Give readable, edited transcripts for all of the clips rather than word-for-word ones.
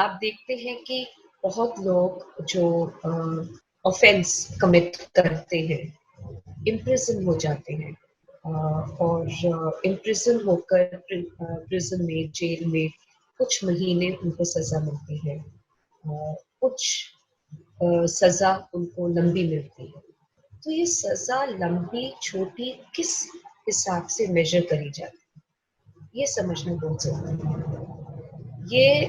आप देखते हैं कि बहुत लोग जो ऑफेंस कमिट करते हैं, इम्प्रिजन हो जाते हैं, और इम्प्रिजन होकर प्रिजन में, जेल में कुछ महीने उनको सजा मिलती है, कुछ सजा उनको लंबी मिलती है। तो ये सजा लंबी छोटी किस हिसाब से मेजर करी जाती है, ये समझना बहुत जरूरी है। ये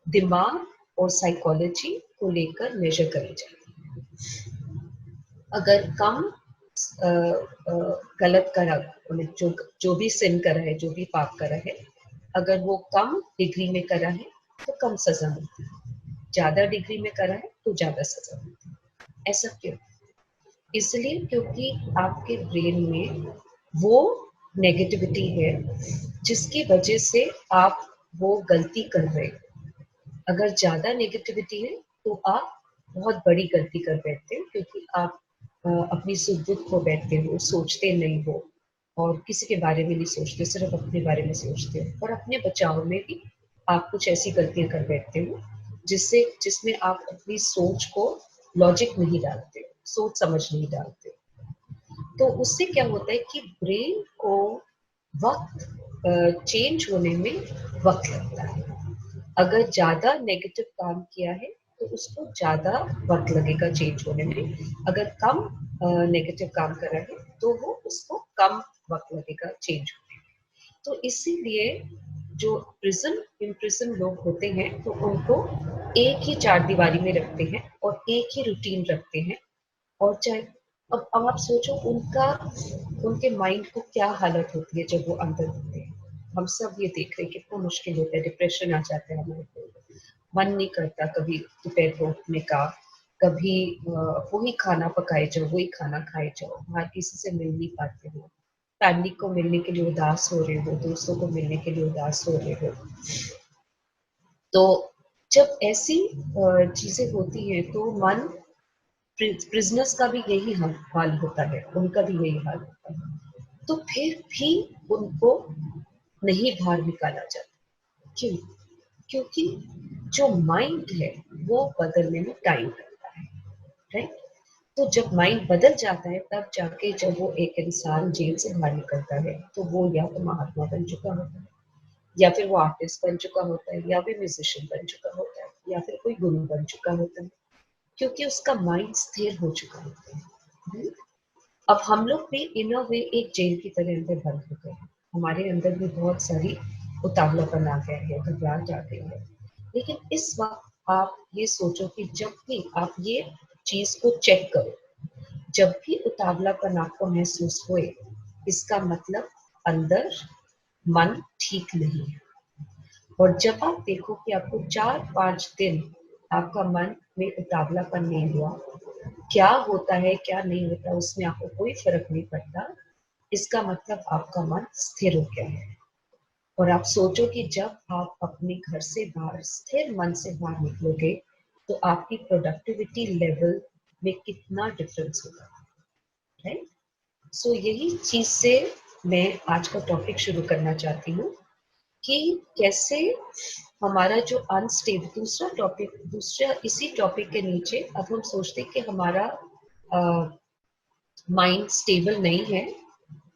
दिमाग और साइकोलॉजी को लेकर मेजर करी जाती है। अगर कम गलत करा, जो भी सिन करा है, जो भी पाप करा है, अगर वो कम डिग्री में करा है तो कम सजा मिलती है, ज्यादा डिग्री में करा है तो ज्यादा सजा मिलती है। ऐसा क्यों? इसलिए क्योंकि आपके ब्रेन में वो नेगेटिविटी है जिसकी वजह से आप वो गलती कर रहे हो। अगर ज्यादा नेगेटिविटी है तो आप बहुत बड़ी गलती कर बैठते हो, क्योंकि आप अपनी सुख दुख खो बैठते हो, सोचते नहीं हो और किसी के बारे में नहीं सोचते, सिर्फ अपने बारे में सोचते हो। और अपने बचाव में भी आप कुछ ऐसी गलतियां कर बैठते हो जिसमें आप अपनी सोच को लॉजिक नहीं डालते, सोच समझ नहीं डालते। तो उससे क्या होता है कि ब्रेन को वक्त चेंज होने में वक्त लगता है। अगर ज्यादा नेगेटिव काम किया है तो उसको ज्यादा वक्त लगेगा चेंज होने में। अगर कम नेगेटिव काम कर रहा है तो वो उसको कम वक्त लगेगा चेंज होने में। तो इसीलिए जो प्रिजन लोग होते हैं तो उनको एक ही चार दीवारी में रखते हैं और एक ही रूटीन रखते हैं। और चाहे अब आप सोचो उनके माइंड को क्या हालत होती है जब वो अंदर होते हैं। हम सब ये देख रहे हैं कितना मुश्किल होता है, डिप्रेशन आ जाता है हमारे को, मन नहीं करता कभी दोपहर को उठने का, कभी वही खाना पकाए जाओ, वही खाना खाए जाओ, बाहर किसी से मिल नहीं पाते हो, फैमिली को मिलने के लिए उदास हो रहे हो, दोस्तों को मिलने के लिए उदास हो रहे हो। तो जब ऐसी चीजें होती हैं तो मन, प्रिजनर्स का भी यही हाल होता है, उनका भी यही हाल होता है। तो फिर भी उनको नहीं बाहर निकाला जाता। क्यों? क्योंकि जो माइंड है वो बदलने में टाइम लगता है, राइट? तो जब माइंड बदल जाता है तब जाके जब वो एक इंसान जेल से बाहर निकलता है तो वो या तो महात्मा बन चुका होता है, या फिर वो आर्टिस्ट बन चुका होता है, या फिर म्यूजिशियन बन चुका होता है, या फिर कोई गुरु बन चुका होता है, क्योंकि उसका माइंड स्थिर हो चुका होता है। हम्म? अब हम लोग भी इन अ वे एक जेल की तरह अंदर बंद हो गए हैं। हमारे अंदर भी बहुत सारी उतावलापन आ गया है, घबराहट आ गई है। लेकिन इस वक्त आप ये सोचो कि जब भी आप ये चीज को चेक करो, जब भी उतावलापन आपको महसूस होए, इसका मतलब अंदर मन ठीक नहीं है। और जब आप देखो कि आपको 4-5 दिन आपका मन में उतावलापन नहीं हुआ, क्या होता है क्या नहीं होता उसमें आपको कोई फर्क नहीं पड़ता, इसका मतलब आपका मन स्थिर हो गया है। और आप सोचो कि जब आप अपने घर से बाहर स्थिर मन से बाहर निकलोगे तो आपकी प्रोडक्टिविटी लेवल में कितना डिफरेंस होगा, राइट? सो यही चीज से मैं आज का टॉपिक शुरू करना चाहती हूँ कि कैसे हमारा जो अनस्टेबल, दूसरा इसी टॉपिक के नीचे अब हम सोचते हैं कि हमारा माइंड स्टेबल नहीं है,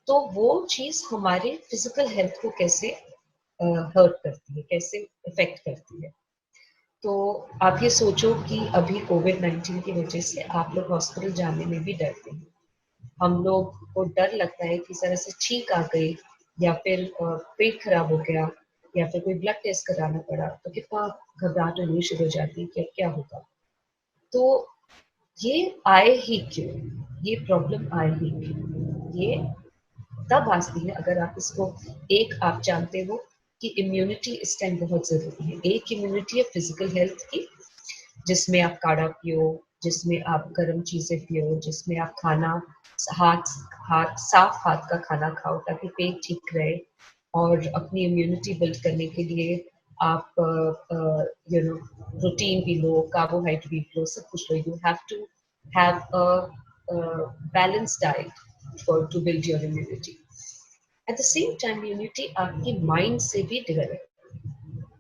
तो वो चीज हमारे फिजिकल हेल्थ को कैसे हर्ट करती है, कैसे इफेक्ट करती है। तो आप ये सोचो कि अभी कोविड-19 की वजह से आप लोग हॉस्पिटल जाने में भी डरते हैं। हम लोग को डर लगता है कि जरा से छींक आ गई, या फिर पेट खराब हो गया, या फिर कोई ब्लड टेस्ट कराना पड़ा तो कितना घबराहट होनी शुरू हो जाती है कि अब क्या होगा। तो ये आए ही क्यों, ये प्रॉब्लम आए ही क्यों, ये तब आती है अगर आप इसको, एक आप जानते हो कि इम्यूनिटी इस टाइम बहुत जरूरी है। एक इम्यूनिटी है फिजिकल हेल्थ की, जिसमें आप काढ़ा पियो, जिसमें आप गर्म चीजें पियो, जिसमें आप खाना, हाथ हाथ साफ हाथ का खाना खाओ ताकि पेट ठीक रहे। और अपनी इम्यूनिटी बिल्ड करने के लिए आप प्रोटीन भी लो, कार्बोहाइड्रेट भी लो, सब कुछ लो। You have to have a balance diet for to build your immunity. At the same time immunity आपकी माइंड से भी डेवलप,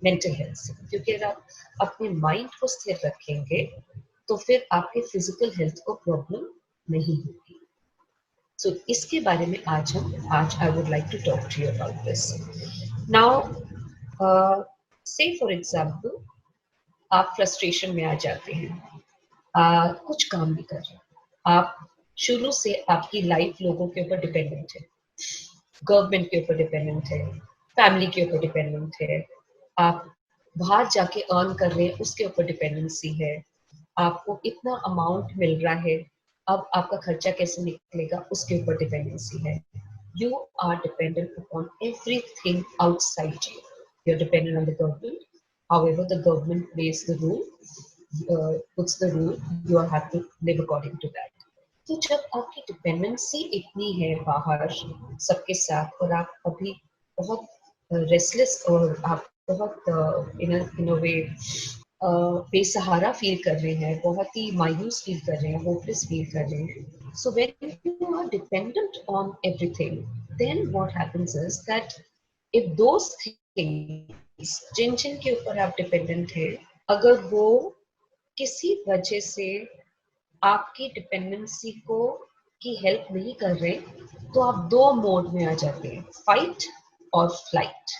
मेंटल हेल्थ से, क्योंकि अगर आप अपने माइंड को स्थिर रखेंगे तो फिर आपके फिजिकल हेल्थ को प्रॉब्लम नहीं होगी। सो इसके बारे में आज I would like to talk to you about this now. Say for example आप फ्रस्ट्रेशन में आ जाते हैं, कुछ काम नहीं कर रहे, आप शुरू से आपकी लाइफ लोगों के ऊपर डिपेंडेंट है, गवर्नमेंट के ऊपर डिपेंडेंट है, फैमिली के ऊपर डिपेंडेंट है, आप बाहर जाके अर्न कर रहे हैं उसके ऊपर डिपेंडेंसी है, आपको इतना अमाउंट मिल रहा है, अब आपका खर्चा कैसे निकलेगा उसके ऊपर डिपेंडेंसी है। You are dependent upon everything outside you, you are dependent on the government, however the government plays the rule, puts the rule, you have to live according to that. तो जब आपकी डिपेंडेंसी इतनी है बाहर सबके साथ और आप अभी बहुत रेस्टलेस और आप बहुत इन अ वे बेसहारा फील कर रहे हैं, बहुत ही मायूस फील कर रहे हैं, होपलेस फील कर रहे हैं, so when you are dependent on everything, then what happens is that if those things जिन जिन के ऊपर आप डिपेंडेंट है, अगर वो किसी वजह से आपकी डिपेंडेंसी को की हेल्प नहीं कर रहे, तो आप दो मोड में आ जाते हैं, फाइट और फ्लाइट।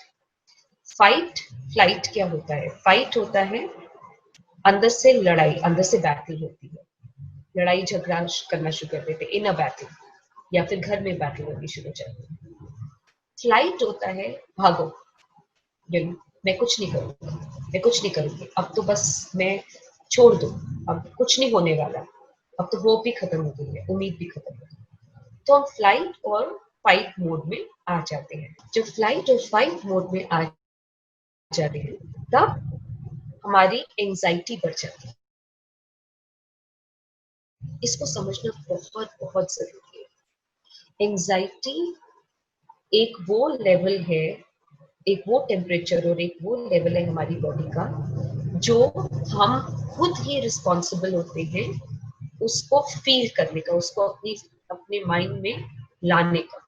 फाइट फ्लाइट क्या होता है? फाइट होता है अंदर से लड़ाई, अंदर से बैटल होती है, लड़ाई झगड़ा करना शुरू कर देते, इन अ बैटल, या फिर घर में बैटल होनी शुरू हो जाती है। फ्लाइट होता है भागो, मैं कुछ नहीं करूंगा, मैं कुछ नहीं करूंगी, अब तो बस मैं छोड़ दो, अब कुछ नहीं होने वाला, अब तो होप भी खत्म हो गई है, उम्मीद भी खत्म हो गई। तो हम फ्लाइट और फाइट मोड में आ जाते हैं। जब फ्लाइट और फाइट मोड में आ जाते हैं तब हमारी एंजाइटी बढ़ जाती है। इसको समझना बहुत बहुत जरूरी है। एंजाइटी एक वो लेवल है, एक वो टेम्परेचर और एक वो लेवल है हमारी बॉडी का जो हम खुद ही रिस्पॉन्सिबल होते हैं उसको फील करने का, उसको अपने माइंड में लाने का।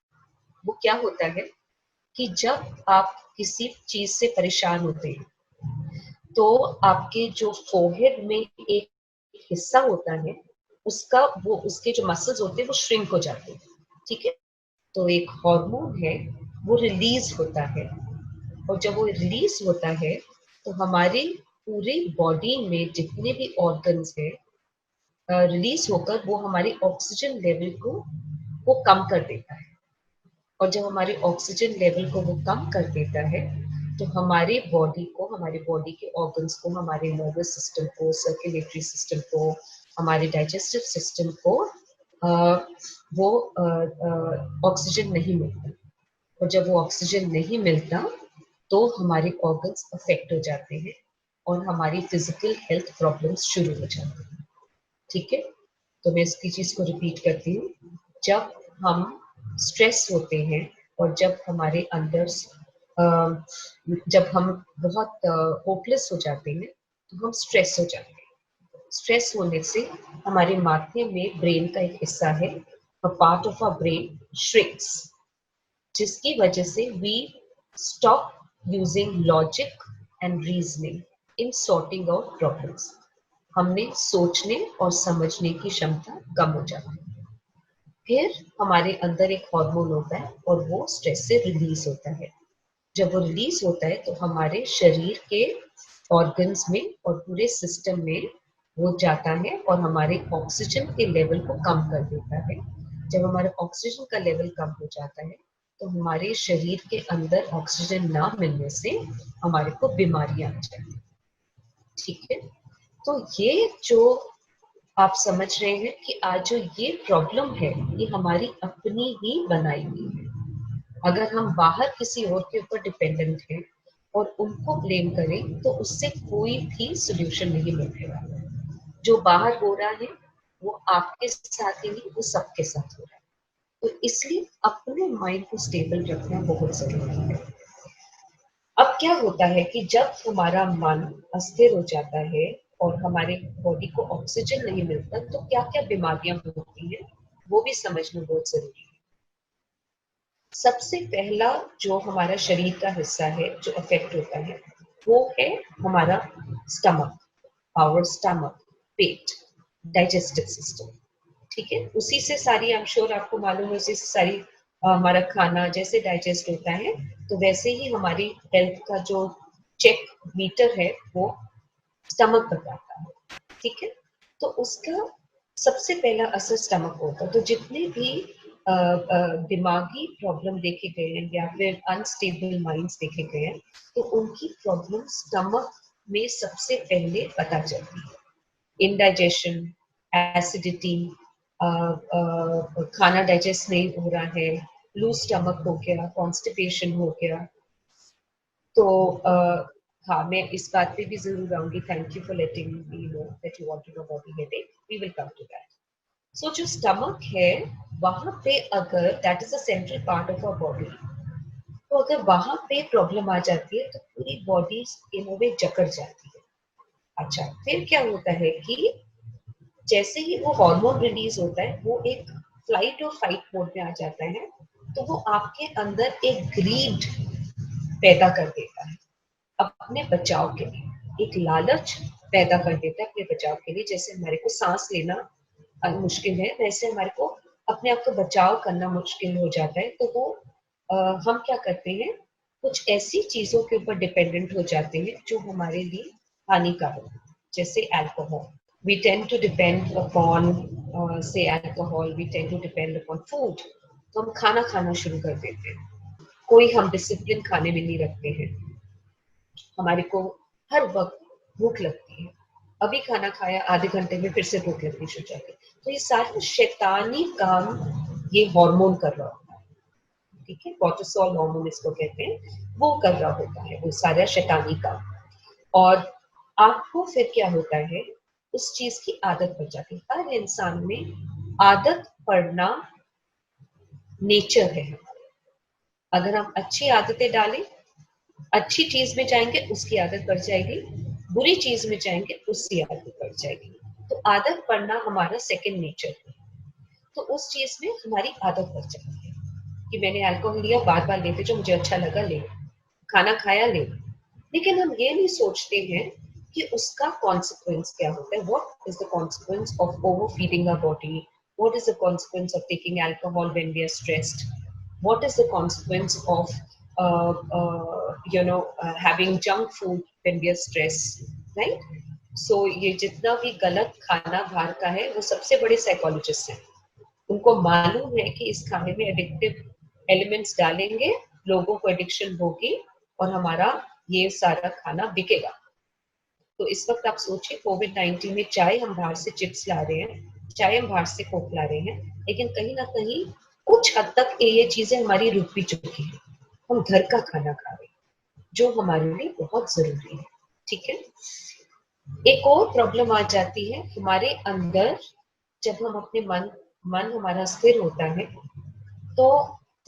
वो क्या होता है कि जब आप किसी चीज से परेशान होते हैं तो आपके जो फोरहेड में एक हिस्सा होता है उसका, वो उसके जो मसल्स होते हैं वो श्रिंक हो जाते हैं, ठीक है। तो एक हार्मोन है वो रिलीज होता है, और जब वो रिलीज होता है तो हमारे पूरे बॉडी में जितने भी ऑर्गन्स है रिलीज होकर वो हमारे ऑक्सीजन लेवल को वो कम कर देता है। और जब हमारे ऑक्सीजन लेवल को वो कम कर देता है तो हमारे बॉडी को, हमारे बॉडी के ऑर्गन्स को, हमारे नर्वस सिस्टम को, सर्कुलेटरी सिस्टम को, हमारे डाइजेस्टिव सिस्टम को वो ऑक्सीजन नहीं मिलता। और जब वो ऑक्सीजन नहीं मिलता तो हमारे ऑर्गन्स अफेक्ट हो जाते हैं और हमारी फिजिकल हेल्थ प्रॉब्लम्स शुरू हो जाती हैं, ठीक है। तो मैं इसकी चीज को रिपीट करती हूँ, जब हम स्ट्रेस होते हैं और जब हमारे अंदर जब हम बहुत होपलेस हो जाते हैं तो हम स्ट्रेस हो जाते हैं। स्ट्रेस होने से हमारे माथे में ब्रेन का एक हिस्सा है, a part of our brain shrinks, जिसकी वजह से we stop using logic and reasoning in sorting out problems. हमने सोचने और समझने की क्षमता कम हो जाती है। फिर हमारे अंदर एक हार्मोन होता है और वो स्ट्रेस से रिलीज होता है। जब वो रिलीज होता है तो हमारे शरीर के ऑर्गन्स में और पूरे सिस्टम में वो जाता है और हमारे ऑक्सीजन के लेवल को कम कर देता है। जब हमारे ऑक्सीजन का लेवल कम हो जाता है तो हमारे शरीर के अंदर ऑक्सीजन ना मिलने से हमारे को बीमारियां आ जाती हैं, ठीक है। तो ये जो आप समझ रहे हैं कि आज जो ये प्रॉब्लम है ये हमारी अपनी ही बनाई हुई है। अगर हम बाहर किसी और के ऊपर डिपेंडेंट हैं और उनको ब्लेम करें तो उससे कोई भी सोल्यूशन नहीं मिलेगा। जो बाहर हो रहा है वो आपके साथ ही नहीं, वो सबके साथ हो रहा है। तो इसलिए अपने माइंड को स्टेबल रखना बहुत जरूरी है। अब क्या होता है कि जब हमारा मन अस्थिर हो जाता है और हमारे बॉडी को ऑक्सीजन नहीं मिलता तो क्या क्या बीमारियां होती हैं वो भी समझना बहुत जरूरी है। सबसे पहला जो हमारा शरीर का हिस्सा है जो अफेक्ट होता है वो है हमारा स्टमक, आवर स्टमक, पेट, डाइजेस्टिव सिस्टम। ठीक है, उसी से सारी, आई एम श्योर आपको मालूम है, उसी से सारी हमारा खाना जैसे डाइजेस्ट होता है, तो वैसे ही हमारी हेल्थ का जो चेक मीटर है वो स्टमक बताता है। ठीक है, तो उसका सबसे पहला असर स्टमक होता है। तो जितने भी दिमागी प्रॉब्लम देखे गए हैं या फिर अनस्टेबल माइंड्स देखे गए हैं, तो उनकी प्रॉब्लम स्टमक में सबसे पहले पता चलती है। इंडाइजेशन, एसिडिटी, खाना डाइजेस्ट नहीं हो रहा है, लूज स्टमक हो गया, कॉन्स्टिपेशन हो गया। तो हाँ, मैं इस बात पे भी जरूर आऊंगी। Thank you for letting me know that you want to know about the headache. We will come to that. So जो स्टमक है, वहां पे अगर that is a central part of our body, तो अगर वहां पे प्रॉब्लम आ जाती है तो पूरी बॉडी इन अ वे जकड़ जाती है। अच्छा, फिर क्या होता है कि जैसे ही वो हार्मोन रिलीज होता है, वो एक फ्लाइट और फाइट मोड में आ जाता है, तो वो आपके अंदर एक ग्रीड पैदा कर देता है अपने बचाव के लिए, एक लालच पैदा कर देता है अपने बचाव के लिए। जैसे हमारे को सांस लेना मुश्किल है, वैसे हमारे को अपने आप को बचाव करना मुश्किल हो जाता है। तो वो हम क्या करते हैं, कुछ ऐसी चीजों के ऊपर डिपेंडेंट हो जाते हैं जो हमारे लिए हानिकारक, जैसे alcohol. We tend to depend upon say alcohol, we tend to depend upon food। तो हम खाना खाना शुरू कर देते हैं, कोई हम डिसिप्लिन खाने में नहीं रखते हैं, हमारे को हर वक्त भूख लगती है, अभी खाना खाया आधे घंटे में फिर से भूख लगनी शुरू हो जाती है। तो ये सारा शैतानी काम ये हार्मोन कर रहा होता है। ठीक है, कोर्टिसोल हार्मोन इसको कहते हैं, वो कर रहा होता है वो सारा शैतानी काम। और आपको फिर क्या होता है, उस चीज की आदत पड़ जाती है। हर इंसान में आदत पड़ना नेचर है हमारा। अगर हम अच्छी आदतें डालें, अच्छी चीज में जाएंगे उसकी आदत पड़ जाएगी, बुरी चीज में जाएंगे उसकी आदत पड़ जाएगी। तो आदत पड़ना हमारा सेकंड नेचर है। तो उस चीज में हमारी आदत पड़ जाती है कि मैंने अल्कोहल लिया, बार बार लेते, जो मुझे अच्छा लगा ले, खाना खाया ले। लेकिन हम ये नहीं सोचते हैं कि उसका कॉन्सिक्वेंस क्या होता है। What is the consequence of over feeding our body, what is the consequence of taking alcohol when we are stressed, what is the consequence of having junk food when we are stressed, right? So ये जितना भी गलत खाना बाहर का है, वो सबसे बड़े साइकोलॉजिस्ट हैं। उनको मालूम है कि इस खाने में एडिक्टिव एलिमेंट्स डालेंगे, लोगों को एडिक्शन होगी और हमारा ये सारा खाना बिकेगा। तो इस वक्त आप सोचिए, कोविड-19 में चाहे हम बाहर से चिप्स ला रहे हैं, चाहे हम बाहर से कोक ला रहे हैं, लेकिन कहीं ना कहीं कुछ हद तक ये चीजें हमारी रुक भी चुकी है। हम घर का खाना खा रहे हैं जो हमारे लिए बहुत जरूरी है। ठीक है, एक और प्रॉब्लम आ जाती है हमारे अंदर, जब हम अपने मन हमारा स्थिर होता है, तो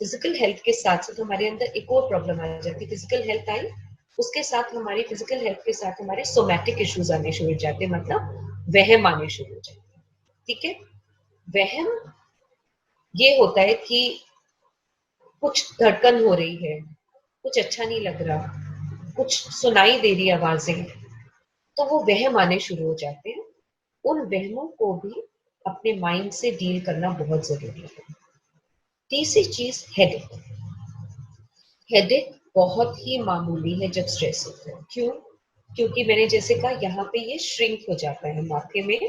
फिजिकल हेल्थ के साथ साथ हमारे अंदर एक और प्रॉब्लम आ जाती है। फिजिकल हेल्थ आई, उसके साथ हमारी फिजिकल हेल्थ के साथ हमारे सोमैटिक इश्यूज आने शुरू हो जाते हैं, मतलब वहम आने शुरू हो जाते हैं। ठीक है, वहम ये होता है कि कुछ धड़कन हो रही है, कुछ अच्छा नहीं लग रहा, कुछ सुनाई दे रही आवाजें, तो वो वहम आने शुरू हो जाते हैं। उन वहमों को भी अपने माइंड से डील करना बहुत जरूरी है। तीसरी चीज हेडेक। हेडेक बहुत ही मामूली है जब स्ट्रेस होता है। क्यों? क्योंकि मैंने जैसे कहा, यहाँ पे ये श्रिंक हो जाता है माथे में,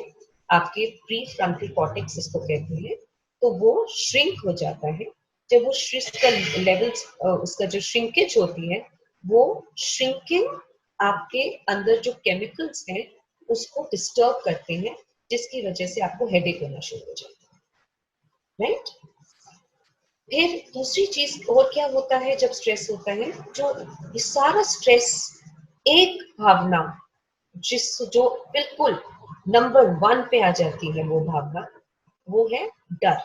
आपके प्री फ्रंटल कॉर्टेक्स इसको कहते हैं, तो वो श्रिंक हो जाता है। जब वो श्रिंक का लेवल्स, उसका जो श्रिंकेज होती है, वो श्रिंकिंग आपके अंदर जो केमिकल्स हैं उसको डिस्टर्ब करते हैं, जिसकी वजह से आपको हेडेक होना शुरू हो जाता है। राइट? फिर दूसरी चीज और क्या होता है जब स्ट्रेस होता है, जो ये सारा स्ट्रेस एक भावना जो बिल्कुल नंबर 1 पे आ जाती है, वो भावना, वो है डर।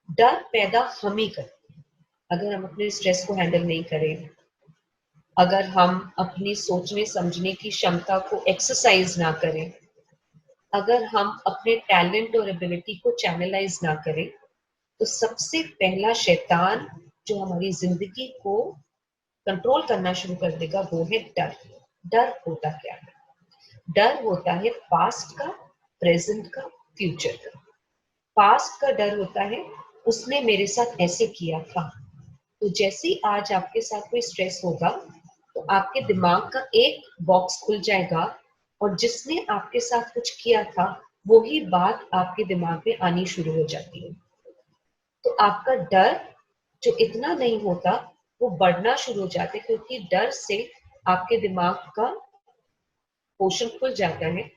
डर पैदा हम ही करते हैं। अगर हम अपने स्ट्रेस को हैंडल नहीं करें, अगर हम अपनी सोचने समझने की क्षमता को एक्सरसाइज ना करें, अगर हम अपने टैलेंट और एबिलिटी को चैनलाइज ना करें, तो सबसे पहला शैतान जो हमारी जिंदगी को कंट्रोल करना शुरू कर देगा, वो है डर। डर होता क्या है? डर होता है पास्ट का, प्रेजेंट का, फ्यूचर का। पास्ट का डर होता है उसने मेरे साथ ऐसे किया था, तो जैसे ही आज आपके साथ कोई स्ट्रेस होगा तो आपके दिमाग का एक बॉक्स खुल जाएगा और जिसने आपके साथ कुछ किया था वही बात आपके दिमाग में आनी शुरू हो जाती है। तो आपका डर जो इतना नहीं होता वो बढ़ना शुरू हो जाता है, क्योंकि डर से आपके दिमाग का पोर्शन खुल जाता है,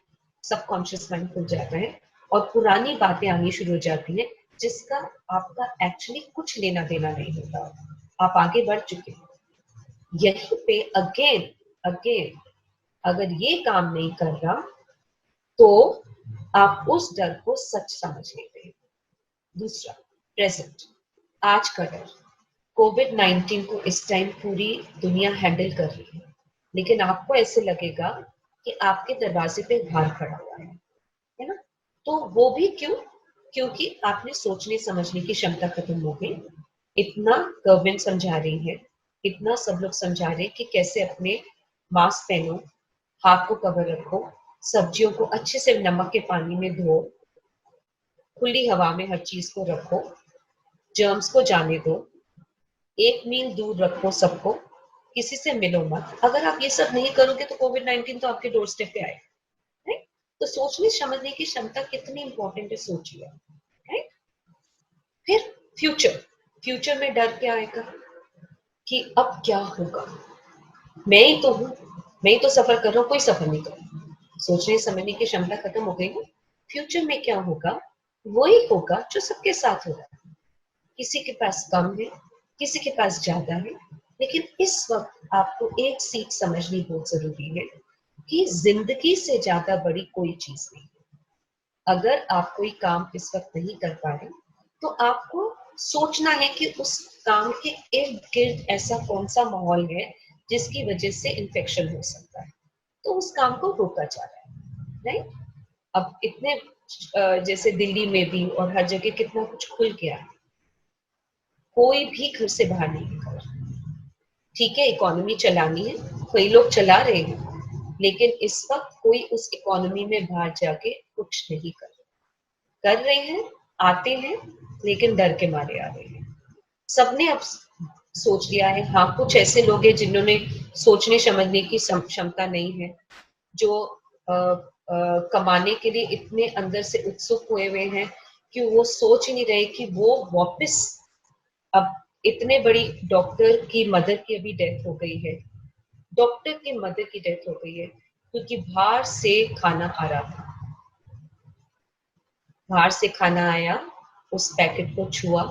सबकॉन्शियस माइंड खुल जाता है और पुरानी बातें आनी शुरू हो जाती हैं जिसका आपका एक्चुअली कुछ लेना देना नहीं होता। आप आगे बढ़ चुके हैं। यहीं पे अगेन अगेन अगर ये काम नहीं कर रहा तो आप उस डर को सच समझ लेते हैं। दूसरा, प्रेजेंट, आज का डर। कोविड-19 को इस टाइम पूरी दुनिया हैंडल कर रही है, लेकिन आपको ऐसे लगेगा कि आपके दरवाजे पे बाहर खड़ा हुआ है ना? तो वो भी क्यों? क्योंकि आपने सोचने समझने की क्षमता खत्म हो गई। इतना गवर्नमेंट समझा रही है, इतना सब लोग समझा रहे हैं कि कैसे अपने मास्क पहनो, हाथ को कवर रखो, सब्जियों को अच्छे से नमक के पानी में धो, खुली हवा में हर चीज को रखो, जर्म्स को जाने दो, एक मील दूर रखो सबको, किसी से मिलो मत। अगर आप ये सब नहीं करोगे तो कोविड-19 तो आपके डोर स्टेप पे आएगा, राइट? तो सोचने समझने की क्षमता कितनी इंपॉर्टेंट है, सोचिए, राइट? फिर फ्यूचर, फ्यूचर में डर क्या आएगा कि अब क्या होगा? मैं ही तो हूँ, मैं ही तो सफर कर रहा हूँ, कोई सफर नहीं कर रहा। सोचने समझने की क्षमता खत्म हो गई है। फ्यूचर में क्या होगा? वही होगा जो सबके साथ हो रहा है। किसी के पास कम है, किसी के पास ज्यादा है, लेकिन इस वक्त आपको एक सीख समझनी बहुत जरूरी है कि जिंदगी से ज्यादा बड़ी कोई चीज नहीं। अगर आप कोई काम इस वक्त नहीं कर पा रहे तो आपको सोचना है कि उस काम के इर्द गिर्द ऐसा कौन सा माहौल है जिसकी वजह से इन्फेक्शन हो सकता है, तो उस काम को रोका जा रहा है, राइट? अब इतने जैसे दिल्ली में भी और हर जगह कितना कुछ खुल गया है, कोई भी घर से बाहर नहीं निकल रहा। ठीक है, इकोनॉमी चलानी है, कई लोग चला रहे हैं, लेकिन इस वक्त कोई उस इकोनॉमी में बाहर जाके कुछ नहीं कर रहे हैं, आते हैं, लेकिन डर के मारे आ रहे हैं। सबने अब सोच लिया है, हाँ कुछ ऐसे लोग हैं जिन्होंने सोचने समझने की क्षमता नहीं है, जो कमाने के लिए इतने अंदर से उत्सुक हुए हुए हैं कि वो सोच ही नहीं रहे कि वो वापस, अब इतने बड़ी डॉक्टर की मदर की अभी डेथ हो गई है, डॉक्टर की मदर की डेथ हो गई है क्योंकि बाहर से खाना आ रहा था, बाहर से खाना आया, उस पैकेट को छुआ,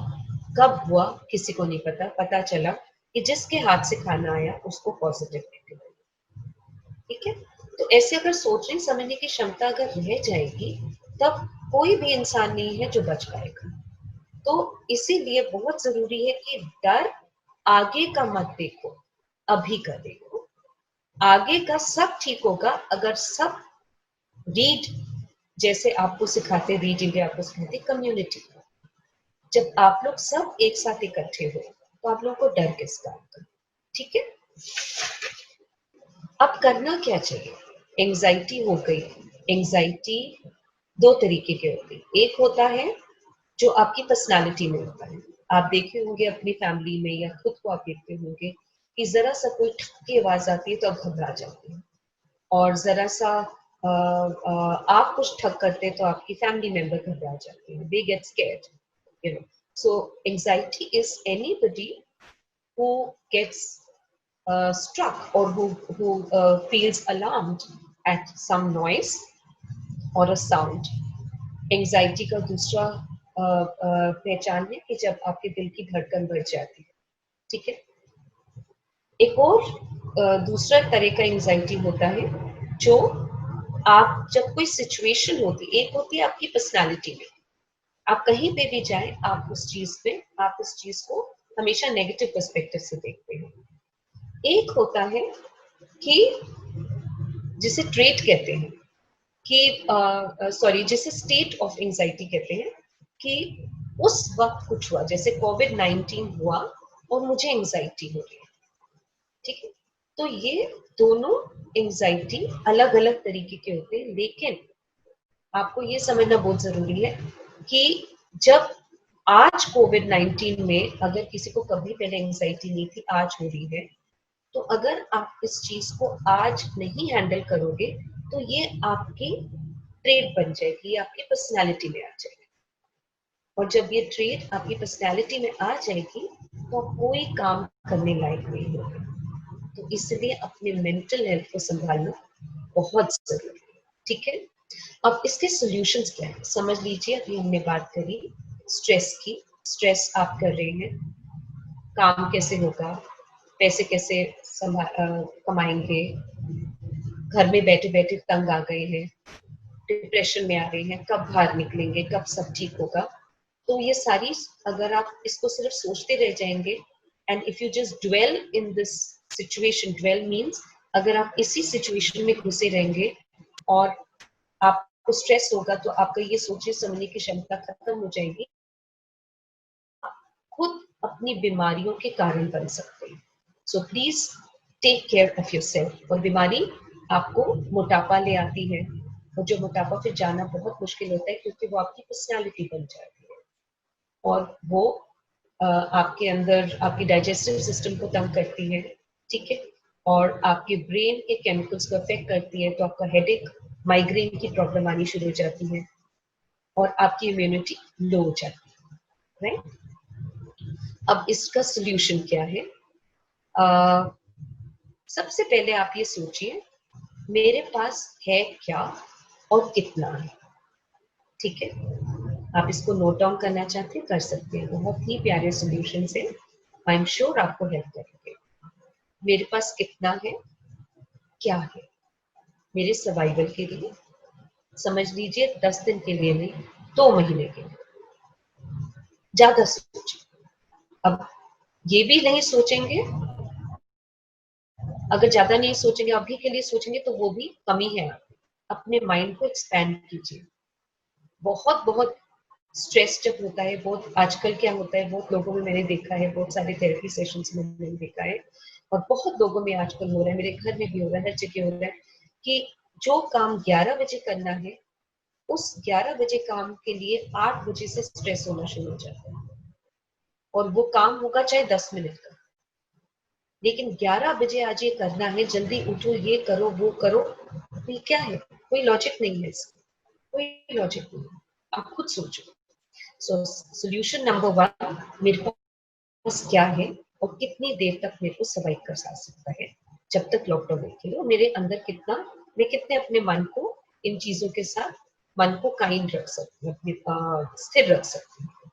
कब हुआ किसी को नहीं पता, पता चला कि जिसके हाथ से खाना आया उसको पॉजिटिव निकला। ठीक है, तो ऐसे अगर सोचने समझने की क्षमता अगर रह जाएगी तब कोई भी इंसान नहीं है जो बच पाएगा। तो इसीलिए बहुत जरूरी है कि डर आगे का मत देखो, अभी का देखो। आगे का सब ठीक होगा अगर सब रीड, जैसे आपको सिखाते रीड इंडिया, आपको सिखाते कम्युनिटी। जब आप लोग सब एक साथ इकट्ठे हो तो आप लोगों को डर किसका होगा? ठीक है, अब करना क्या चाहिए? एंजाइटी हो गई, एंजाइटी दो तरीके के होते हैं। एक होता है जो आपकी पर्सनालिटी में होता है, आप देखे होंगे अपनी फैमिली में या खुद को आप देखते होंगे कि जरा सा कोई ठक की आवाज आती है तो आप घबरा जाते हैं, और जरा सा आप कुछ ठग करते हैं तो आपकी फैमिली मेंबर घबरा जाते हैं, they get scared, you know. So anxiety is anybody who gets struck or who feels alarmed at some noise or a sound. Anxiety का दूसरा पहचान है कि जब आपके दिल की धड़कन बढ़ जाती है। ठीक है, एक और दूसरा तरह का एंजाइटी होता है जो आप जब कोई सिचुएशन होती है, एक होती है आपकी पर्सनालिटी में, आप कहीं पे भी जाएं आप उस चीज पे, आप उस चीज को हमेशा नेगेटिव पर्सपेक्टिव से देखते हैं। एक होता है कि जिसे ट्रेट कहते हैं कि सॉरी जिसे स्टेट ऑफ एंजाइटी कहते हैं, कि उस वक्त कुछ हुआ, जैसे कोविड-19 हुआ और मुझे एंजाइटी हो रही है, ठीक है। तो ये दोनों एंजाइटी अलग अलग तरीके के होते हैं, लेकिन आपको ये समझना बहुत जरूरी है कि जब आज कोविड-19 में अगर किसी को कभी पहले एंजाइटी नहीं थी, आज हो रही है, तो अगर आप इस चीज को आज नहीं हैंडल करोगे तो ये आपकी ट्रेड बन जाएगी, ये आपकी पर्सनैलिटी में आ जाएगी। और जब ये ट्रेड आपकी पर्सनैलिटी में आ जाएगी तो आप कोई काम करने लायक नहीं होगे। तो इसलिए अपने मेंटल हेल्थ को संभालना बहुत जरूरी है। ठीक है। अब इसके सॉल्यूशंस क्या है समझ लीजिए। अभी हमने बात करी स्ट्रेस की। स्ट्रेस आप कर रहे हैं, काम कैसे होगा, पैसे कैसे कमाएंगे, घर में बैठे बैठे तंग आ गए हैं, डिप्रेशन में आ रहे हैं, कब बाहर निकलेंगे, कब सब ठीक होगा। तो ये सारी, अगर आप इसको सिर्फ सोचते रह जाएंगे, and if you just dwell in this situation, dwell means अगर आप इसी सिचुएशन में घुसे रहेंगे और आपको स्ट्रेस होगा तो आपका ये सोचने समझने की क्षमता खत्म हो जाएगी। खुद अपनी बीमारियों के कारण बन सकते हैं। So please take care of yourself. और बीमारी आपको मोटापा ले आती है, और जो मोटापा फिर जाना बहुत मुश्किल होता है क्योंकि वो आपकी पर्सनालिटी बन जाती है, और वो आपके अंदर आपकी डाइजेस्टिव सिस्टम को तंग करती है। ठीक है। और आपके ब्रेन के केमिकल्स को अफेक्ट करती है, तो आपका हेडेक, माइग्रेन की प्रॉब्लम आनी शुरू हो जाती है, और आपकी इम्यूनिटी लो हो जाती है। राइट। अब इसका सोल्यूशन क्या है? अ, सबसे पहले आप ये सोचिए मेरे पास है क्या और कितना है। ठीक है। आप इसको नोट डाउन करना चाहते हैं कर सकते हैं, बहुत ही प्यारे सोल्यूशन है, आई एम श्योर आपको हेल्प करेंगे। मेरे पास कितना है, क्या है मेरे सर्वाइवल के लिए, समझ लीजिए 10 दिन के लिए नहीं, 2 महीने के लिए। ज्यादा सोचिए। अब ये भी नहीं सोचेंगे, अगर ज्यादा नहीं सोचेंगे अभी के लिए सोचेंगे तो वो भी कमी है। अपने माइंड को एक्सपैंड कीजिए। बहुत बहुत स्ट्रेस जब होता है, बहुत आजकल क्या होता है, बहुत लोगों में मैंने देखा है, बहुत सारे थेरेपी सेशंस में मैंने देखा है, और बहुत लोगों में आजकल हो रहा है, मेरे घर में भी हो रहा है, हर जगह हो रहा है, कि जो काम 11 बजे करना है उस 11 बजे काम के लिए 8 बजे से स्ट्रेस होना शुरू हो जाता है। और वो काम होगा चाहे 10 मिनट का, लेकिन 11 बजे आज ये करना है, जल्दी उठो, ये करो वो करो, तो ये क्या है? कोई लॉजिक नहीं है इसका, कोई लॉजिक नहीं है। आप खुद सोचो। सो सोल्यूशन नंबर 1, मेरे पास क्या है और कितनी देर तक मेरे को सर्वाइव कर सकता है जब तक लॉकडाउन नहीं खेलो, मेरे अंदर कितना, मैं कितने अपने मन को इन चीजों के साथ, मन को काइंड रख सकती हूँ, अपने स्थिर रख सकती हूँ।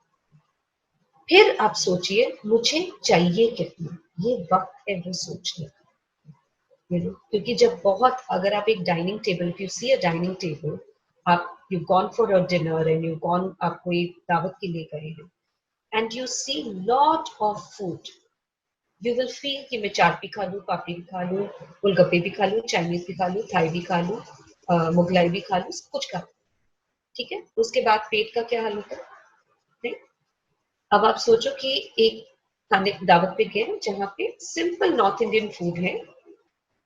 फिर आप सोचिए मुझे चाहिए कितना, ये वक्त है वो सोचने का। क्योंकि जब बहुत, अगर आप एक dining table, if you see a dining table, आप you gone for a dinner and you gone, आप कोई दावत के लिए गए हैं, and you see lot of food, you will feel कि मैं चाट भी खा लूँ, पापड़ी भी खा लूँ, गोलगप्पे भी खा लूँ, चाइनीज भी खा लूँ, थाई भी खा लूँ, मुगलाई भी खा लूँ, सब कुछ खा लूँ। ठीक है। उसके बाद पेट का क्या हाल होता है? नहीं? अब आप सोचो कि एक खाने दावत पे गए जहाँ पे सिंपल नॉर्थ इंडियन फूड है,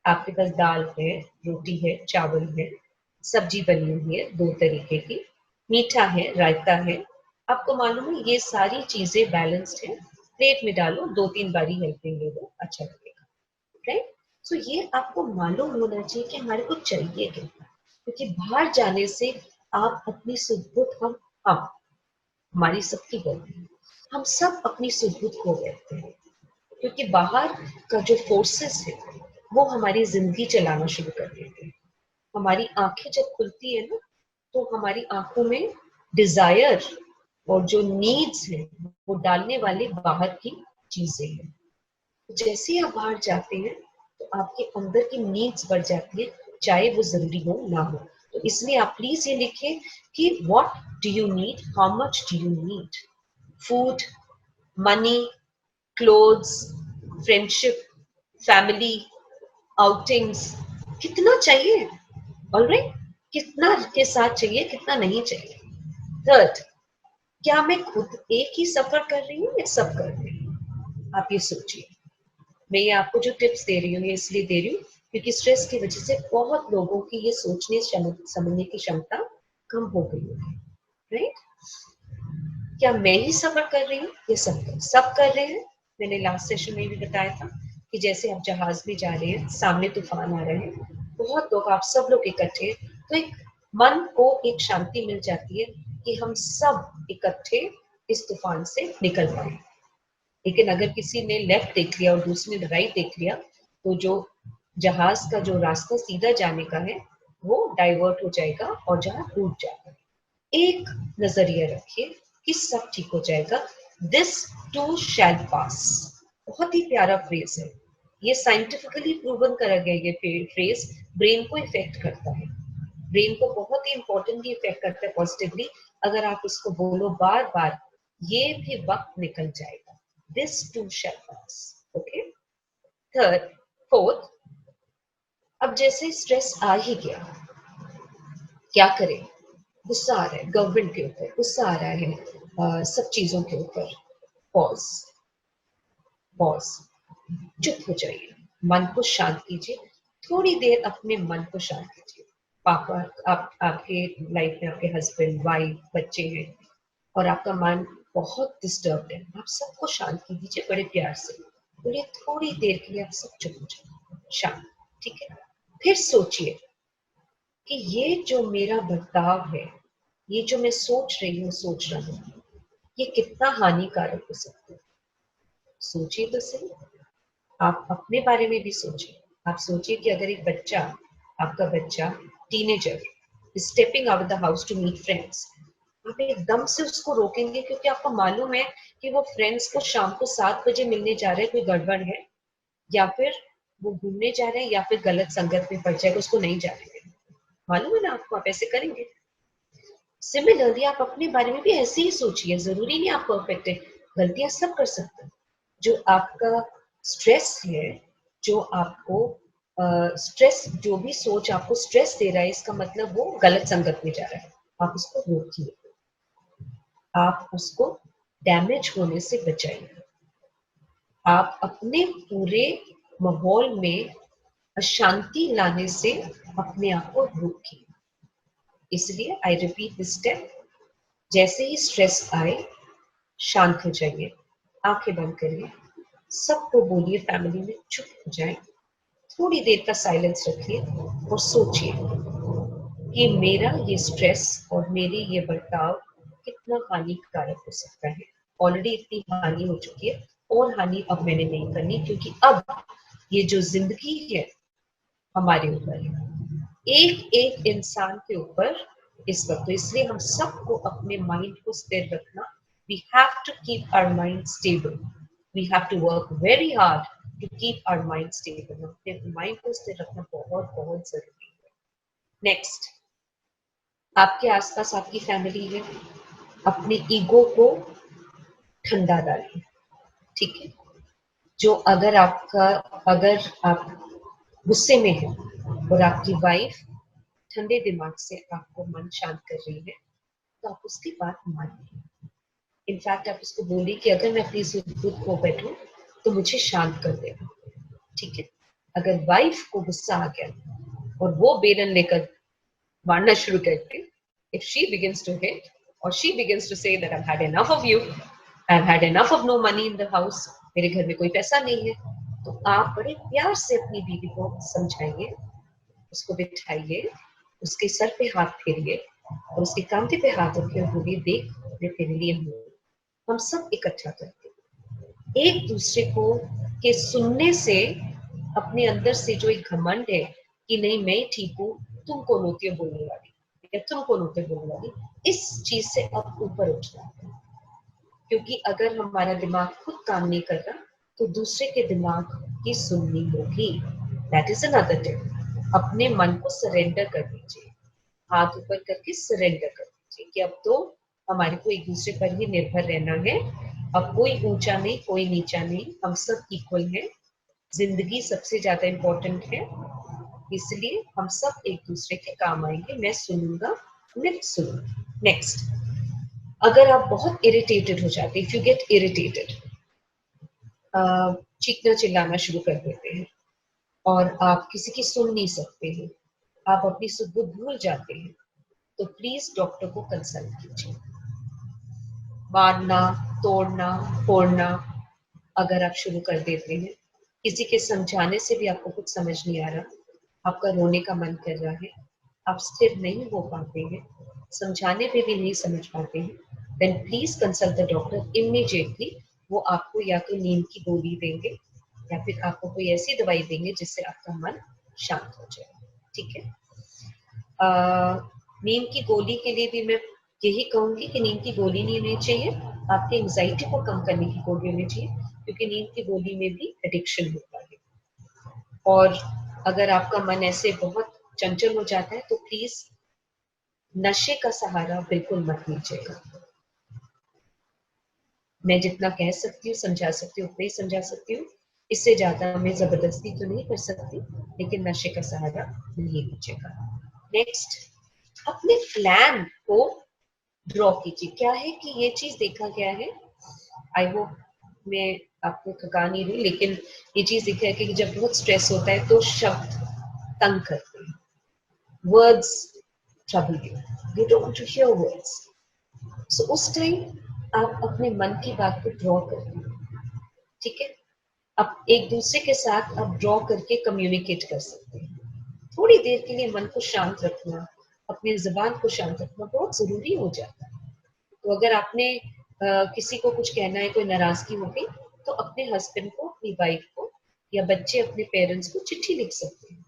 आपके पास दाल है, रोटी है, चावल है, सब्जी बनी हुई है 2 तरीके की, मीठा है, रायता है, आपको मालूम है ये सारी चीजें बैलेंस्ड है, प्लेट में डालो, 2-3 बारी हेल्पिंग ले लो, अच्छा लगेगा। राइट। सो ये आपको मालूम होना चाहिए कि हमारे को चाहिए कितना, क्योंकि बाहर जाने से आप अपनी सुध-बुध, हम हमारी सबकी गलती है, हम सब अपनी सुध-बुध खो बैठते हैं, क्योंकि बाहर का जो फोर्सेस है वो हमारी जिंदगी चलाना शुरू कर देते हैं। हमारी आंखें जब खुलती है ना, तो हमारी आंखों में डिजायर और जो नीड्स है वो डालने वाले बाहर की चीजें हैं। जैसे ही आप बाहर जाते हैं तो आपके अंदर की नीड्स बढ़ जाती है, चाहे वो जरूरी हो ना हो। तो इसलिए आप प्लीज ये लिखिए कि what do you need, how much do you need, food, money, clothes, friendship, family, outings, कितना चाहिए, ऑलराइट, कितना के साथ चाहिए, कितना नहीं चाहिए। थर्ड, क्या मैं खुद एक ही सफर कर रही हूँ या सब कर रही हूँ? आप ये सोचिए। मैं ये आपको जो टिप्स दे रही हूँ ये इसलिए दे रही हूँ क्योंकि स्ट्रेस की वजह से बहुत लोगों की ये सोचने समझने की क्षमता कम हो गई होगी, राइट? क्या मैं ही सफर कर रही हूँ? ये सब कर रहे हैं। मैंने लास्ट सेशन में भी बताया था कि जैसे आप जहाज में जा रहे हैं, सामने तूफान आ रहे हैं, बहुत लोग, आप सब लोग इकट्ठे, तो एक मन को एक शांति मिल जाती है कि हम सब इकट्ठे इस तूफान से निकल पाए। लेकिन अगर किसी ने लेफ्ट देख लिया और दूसरे ने राइट देख लिया, तो जो जहाज का जो रास्ता सीधा जाने का है वो डाइवर्ट हो जाएगा और जहां डूब जाएगा। एक नजरिया रखिए कि सब ठीक हो जाएगा। दिस टू शैल पास, बहुत ही प्यारा फ्रेज है। ये साइंटिफिकली प्रूवन करा गया ये फ्रेज ब्रेन को इफेक्ट करता है, ब्रेन को बहुत ही इंपॉर्टेंटली इफेक्ट करता है पॉजिटिवली। अगर आप इसको बोलो बार बार, ये भी वक्त निकल जाएगा। This to shell pass. Okay, third, fourth, अब जैसे स्ट्रेस आ ही गया, क्या करें? गुस्सा आ रहा है गवर्नमेंट के ऊपर, गुस्सा आ रहा है सब चीजों के ऊपर। पॉज, पॉज, चुप हो जाइए, मन को शांत कीजिए, थोड़ी देर अपने मन को शांत कीजिए। पापा, आप, आपके लाइफ में आपके हस्बैंड, वाइफ, बच्चे हैं और आपका मन बहुत डिस्टर्ब है, आप सबको शांत कीजिए बड़े प्यार से। बोलिए थोड़ी देर के लिए आप सब चुप हो जाए, शांत, ठीक है? फिर सोचिए कि ये जो मेरा बर्ताव है, ये जो मैं सोच रहा हूँ, ये कितना हानिकारक हो सकता है। सोचिए तो सही, आप अपने बारे में भी सोचिए। आप सोचिए कि अगर एक बच्चा, आपका बच्चा, teenager, stepping out the house to meet friends, आप एकदम से उसको रोकेंगे क्योंकि आपको मालूम है कि वो फ्रेंड्स को शाम को 7 बजे मिलने जा रहे हैं, कोई गड़बड़ है, या फिर वो घूमने जा रहे हैं, या फिर गलत संगत में पड़ जाएगा, उसको नहीं जाने देंगे। मालूम है ना आपको, आप ऐसे करेंगे। सिमिलरली आप अपने बारे में भी ऐसे ही सोचिए, जरूरी नहीं आप परफेक्ट है, गलतियां सब कर सकते हैं। जो आपका स्ट्रेस है, जो आपको स्ट्रेस, जो भी सोच आपको स्ट्रेस दे रहा है, इसका मतलब वो गलत संगत में जा रहा है। आप उसको रोकिए, आप उसको डैमेज होने से बचाइए। आप अपने पूरे माहौल में अशांति लाने से अपने आप को रोकिए। इसलिए आई रिपीट दिस स्टेप, जैसे ही स्ट्रेस आए, शांत हो जाइए, आंखें बंद करिए, सबको बोलिए फैमिली में चुप हो जाए, थोड़ी देर का साइलेंस रखिए और सोचिए कि मेरा ये स्ट्रेस और मेरी ये बर्ताव कितना हानिकारक हो सकता है। ऑलरेडी इतनी हानि हो चुकी है और हानि अब मैंने नहीं करनी, क्योंकि अब ये जो जिंदगी है हमारे ऊपर है, एक एक इंसान के ऊपर इस वक्त। तो इसलिए हम सबको अपने माइंड को स्थिर रखना, we have to keep our mind stable, we have to work very hard to keep our mind stable। अपने माइंड को स्थिर रखना बहुत बहुत जरूरी है। नेक्स्ट, आपके आसपास आपकी फैमिली है, अपने ईगो को ठंडा डालिए, ठीक है? जो अगर आप गुस्से में हैं और आपकी वाइफ ठंडे दिमाग से आपको मन शांत कर रही है, तो आप उसकी बात मानिए। इनफैक्ट आप उसको बोलिए कि अगर मैं अपनी खुद को बैठूं तो मुझे शांत कर देना, ठीक है? अगर वाइफ को गुस्सा आ गया और वो बेलन लेकर मारना शुरू करती, if she begins to hit or she begins to say that I've had enough of you, I've had enough of no money in the house, मेरे घर में कोई पैसा नहीं है, तो आप बड़े प्यार से अपनी बीवी को समझाइए, उसको बिठाइए, उसके सर पे हाथ फेरिए और उसके कांधे पे हाथ रखिए और बोलिए, देख मैं तेरे लिए हूँ। हम सब इकट्ठा करते हैं। एक दूसरे को के सुनने से अपने अंदर से जो एक घमंड है कि नहीं मैं ठीक हूँ, तुम कौन होती हो बोलने वाली, या तुम कौन होते हो बोलने वाली, इस चीज से अब ऊपर उठना है। क्योंकि अगर हमारा दिमाग खुद काम नहीं कर रहा तो दूसरे के दिमाग की सुननी होगी। That is another tip. अपने मन को सरेंडर कर दीजिए, हाथ ऊपर करके सरेंडर कर दीजिए कि अब तो हमारे को एक दूसरे पर ही निर्भर रहना है। अब कोई ऊंचा नहीं, कोई नीचा नहीं, हम सब इक्वल हैं। जिंदगी सबसे ज्यादा इम्पोर्टेंट है, इसलिए हम सब एक दूसरे के काम आएंगे। मैं सुनूंगा, मैं सुनूंगा। नेक्स्ट, अगर आप बहुत इरिटेटेड हो जाते, इफ यू गेट इरिटेटेड, चीखना चिल्लाना शुरू कर देते हैं और आप किसी की सुन नहीं सकते हैं, आप अपनी सुध बुध भूल जाते हैं, तो प्लीज डॉक्टर को कंसल्ट कीजिए। मारना, तोड़ना, फोड़ना अगर आप शुरू कर देते हैं, किसी के समझाने से भी आपको कुछ समझ नहीं आ रहा, आपका रोने का मन कर रहा है, आप स्थिर नहीं हो पाते हैं, समझाने पे भी नहीं समझ पाते हैं, then please consult the doctor immediately. वो आपको या तो नींद की गोली देंगे या फिर आपको कोई ऐसी दवाई देंगे जिससे आपका मन शांत हो जाए। ठीक है। नींद की गोली के लिए भी मैं यही कहूंगी कि नींद की गोली नहीं होनी चाहिए, आपकी एंजाइटी को कम करने की गोली होनी चाहिए, क्योंकि नींद की गोली में भी एडिक्शन होता है। और अगर आपका मन ऐसे बहुत चंचल हो जाता है तो प्लीज नशे का सहारा बिल्कुल मत लीजिएगा। मैं जितना कह सकती हूँ, समझा सकती हूँ, उतना ही समझा सकती हूँ, इससे ज्यादा मैं जबरदस्ती तो नहीं कर सकती, लेकिन नशे का सहारा नहीं लीजिएगा। नेक्स्ट, अपने प्लान को ड्रॉ कीजिए। क्या है कि ये चीज देखा गया है, आई होप मैं आपको थका नहीं रही, लेकिन ये चीज देखा है कि जब बहुत स्ट्रेस होता है तो शब्द तंग करते हैं, words trouble you don't want to hear words. So उस टाइम आप अपने मन की बात को ड्रॉ करिए। ठीक है। अब एक दूसरे के साथ आप ड्रॉ करके कम्युनिकेट कर सकते हैं। थोड़ी देर के लिए मन को शांत रखना, अपनी जुबान को शांत रखना बहुत जरूरी हो जाता है। तो अगर आपने किसी को कुछ कहना है, कोई नाराजगी हो गई, तो अपने हस्बैंड को, अपनी वाइफ को, या बच्चे अपने पेरेंट्स को चिट्ठी लिख सकते हैं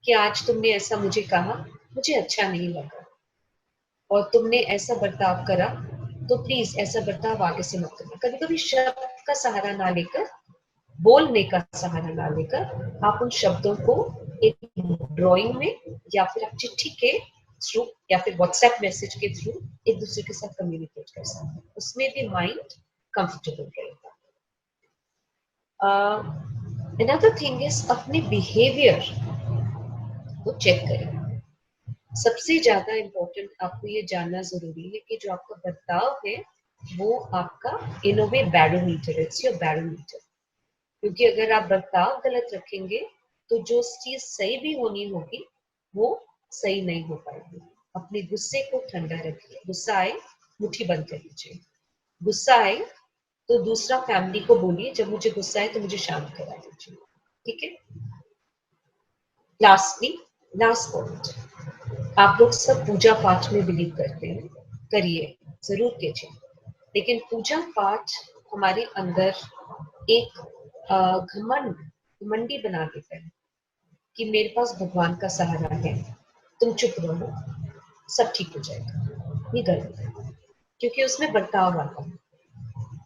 कि आज तुमने ऐसा मुझे कहा, मुझे अच्छा नहीं लगा, और तुमने ऐसा बर्ताव करा, तो प्लीज ऐसा बर्ताव आगे से मत करना। कभी कभी शब्द का सहारा ना लेकर, बोलने का सहारा ना लेकर, आप उन शब्दों को एक ड्राइंग में या फिर आप चिट्ठी के थ्रू या फिर व्हाट्सएप मैसेज के थ्रू एक दूसरे के साथ कम्युनिकेट कर सकते हैं। उसमें भी माइंड कंफर्टेबल रहेगा। अनदर थिंग इज अपने बिहेवियर को चेक करें। सबसे ज्यादा इम्पोर्टेंट आपको ये जानना जरूरी है कि जो आपका बर्ताव है वो आपका इन अ वे बैरोमीटर, इट्स योर बैरोमीटर। क्योंकि अगर आप बर्ताव गलत रखेंगे तो जो चीज सही भी होनी होगी वो सही नहीं हो पाएगी। अपने गुस्से को ठंडा रखिए। गुस्सा आए, मुट्ठी बंद कर लीजिए। गुस्सा आए तो दूसरा फैमिली को बोलिए, जब मुझे गुस्सा आए तो मुझे शांत करा दीजिए। ठीक है। लास्टली, लास्ट पॉइंट, आप लोग सब पूजा पाठ में बिलीव करते हैं, करिए, जरूर कीजिए, लेकिन पूजा पाठ हमारे अंदर एक घमंडी बना देता है कि मेरे पास भगवान का सहारा है, तुम चुप रहो, सब ठीक हो जाएगा। ये गलत है, क्योंकि उसमें बर्ताव आता है।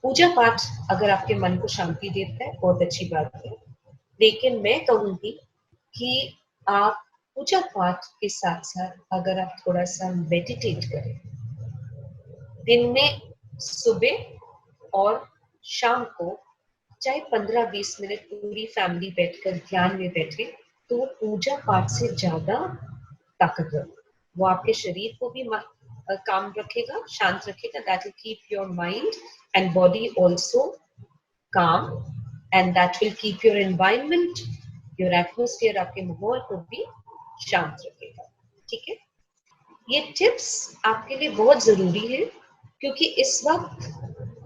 पूजा पाठ अगर आपके मन को शांति देता है, बहुत अच्छी बात है, लेकिन मैं कहूंगी कि आप पूजा पाठ के साथ साथ अगर आप थोड़ा सा मेडिटेट करें, दिन में सुबह और शाम को, चाहे 15-20 मिनट पूरी फैमिली बैठकर ध्यान में बैठे, तो वो पूजा पाठ से ज्यादा ताकतवर, वो आपके शरीर को भी काम रखेगा, शांत रखेगा। That will keep your mind and body also calm, and that will keep your environment, your atmosphere, आपके माहौल को भी शांत रखेगा। ठीक है। ये टिप्स आपके लिए बहुत जरूरी है, क्योंकि इस वक्त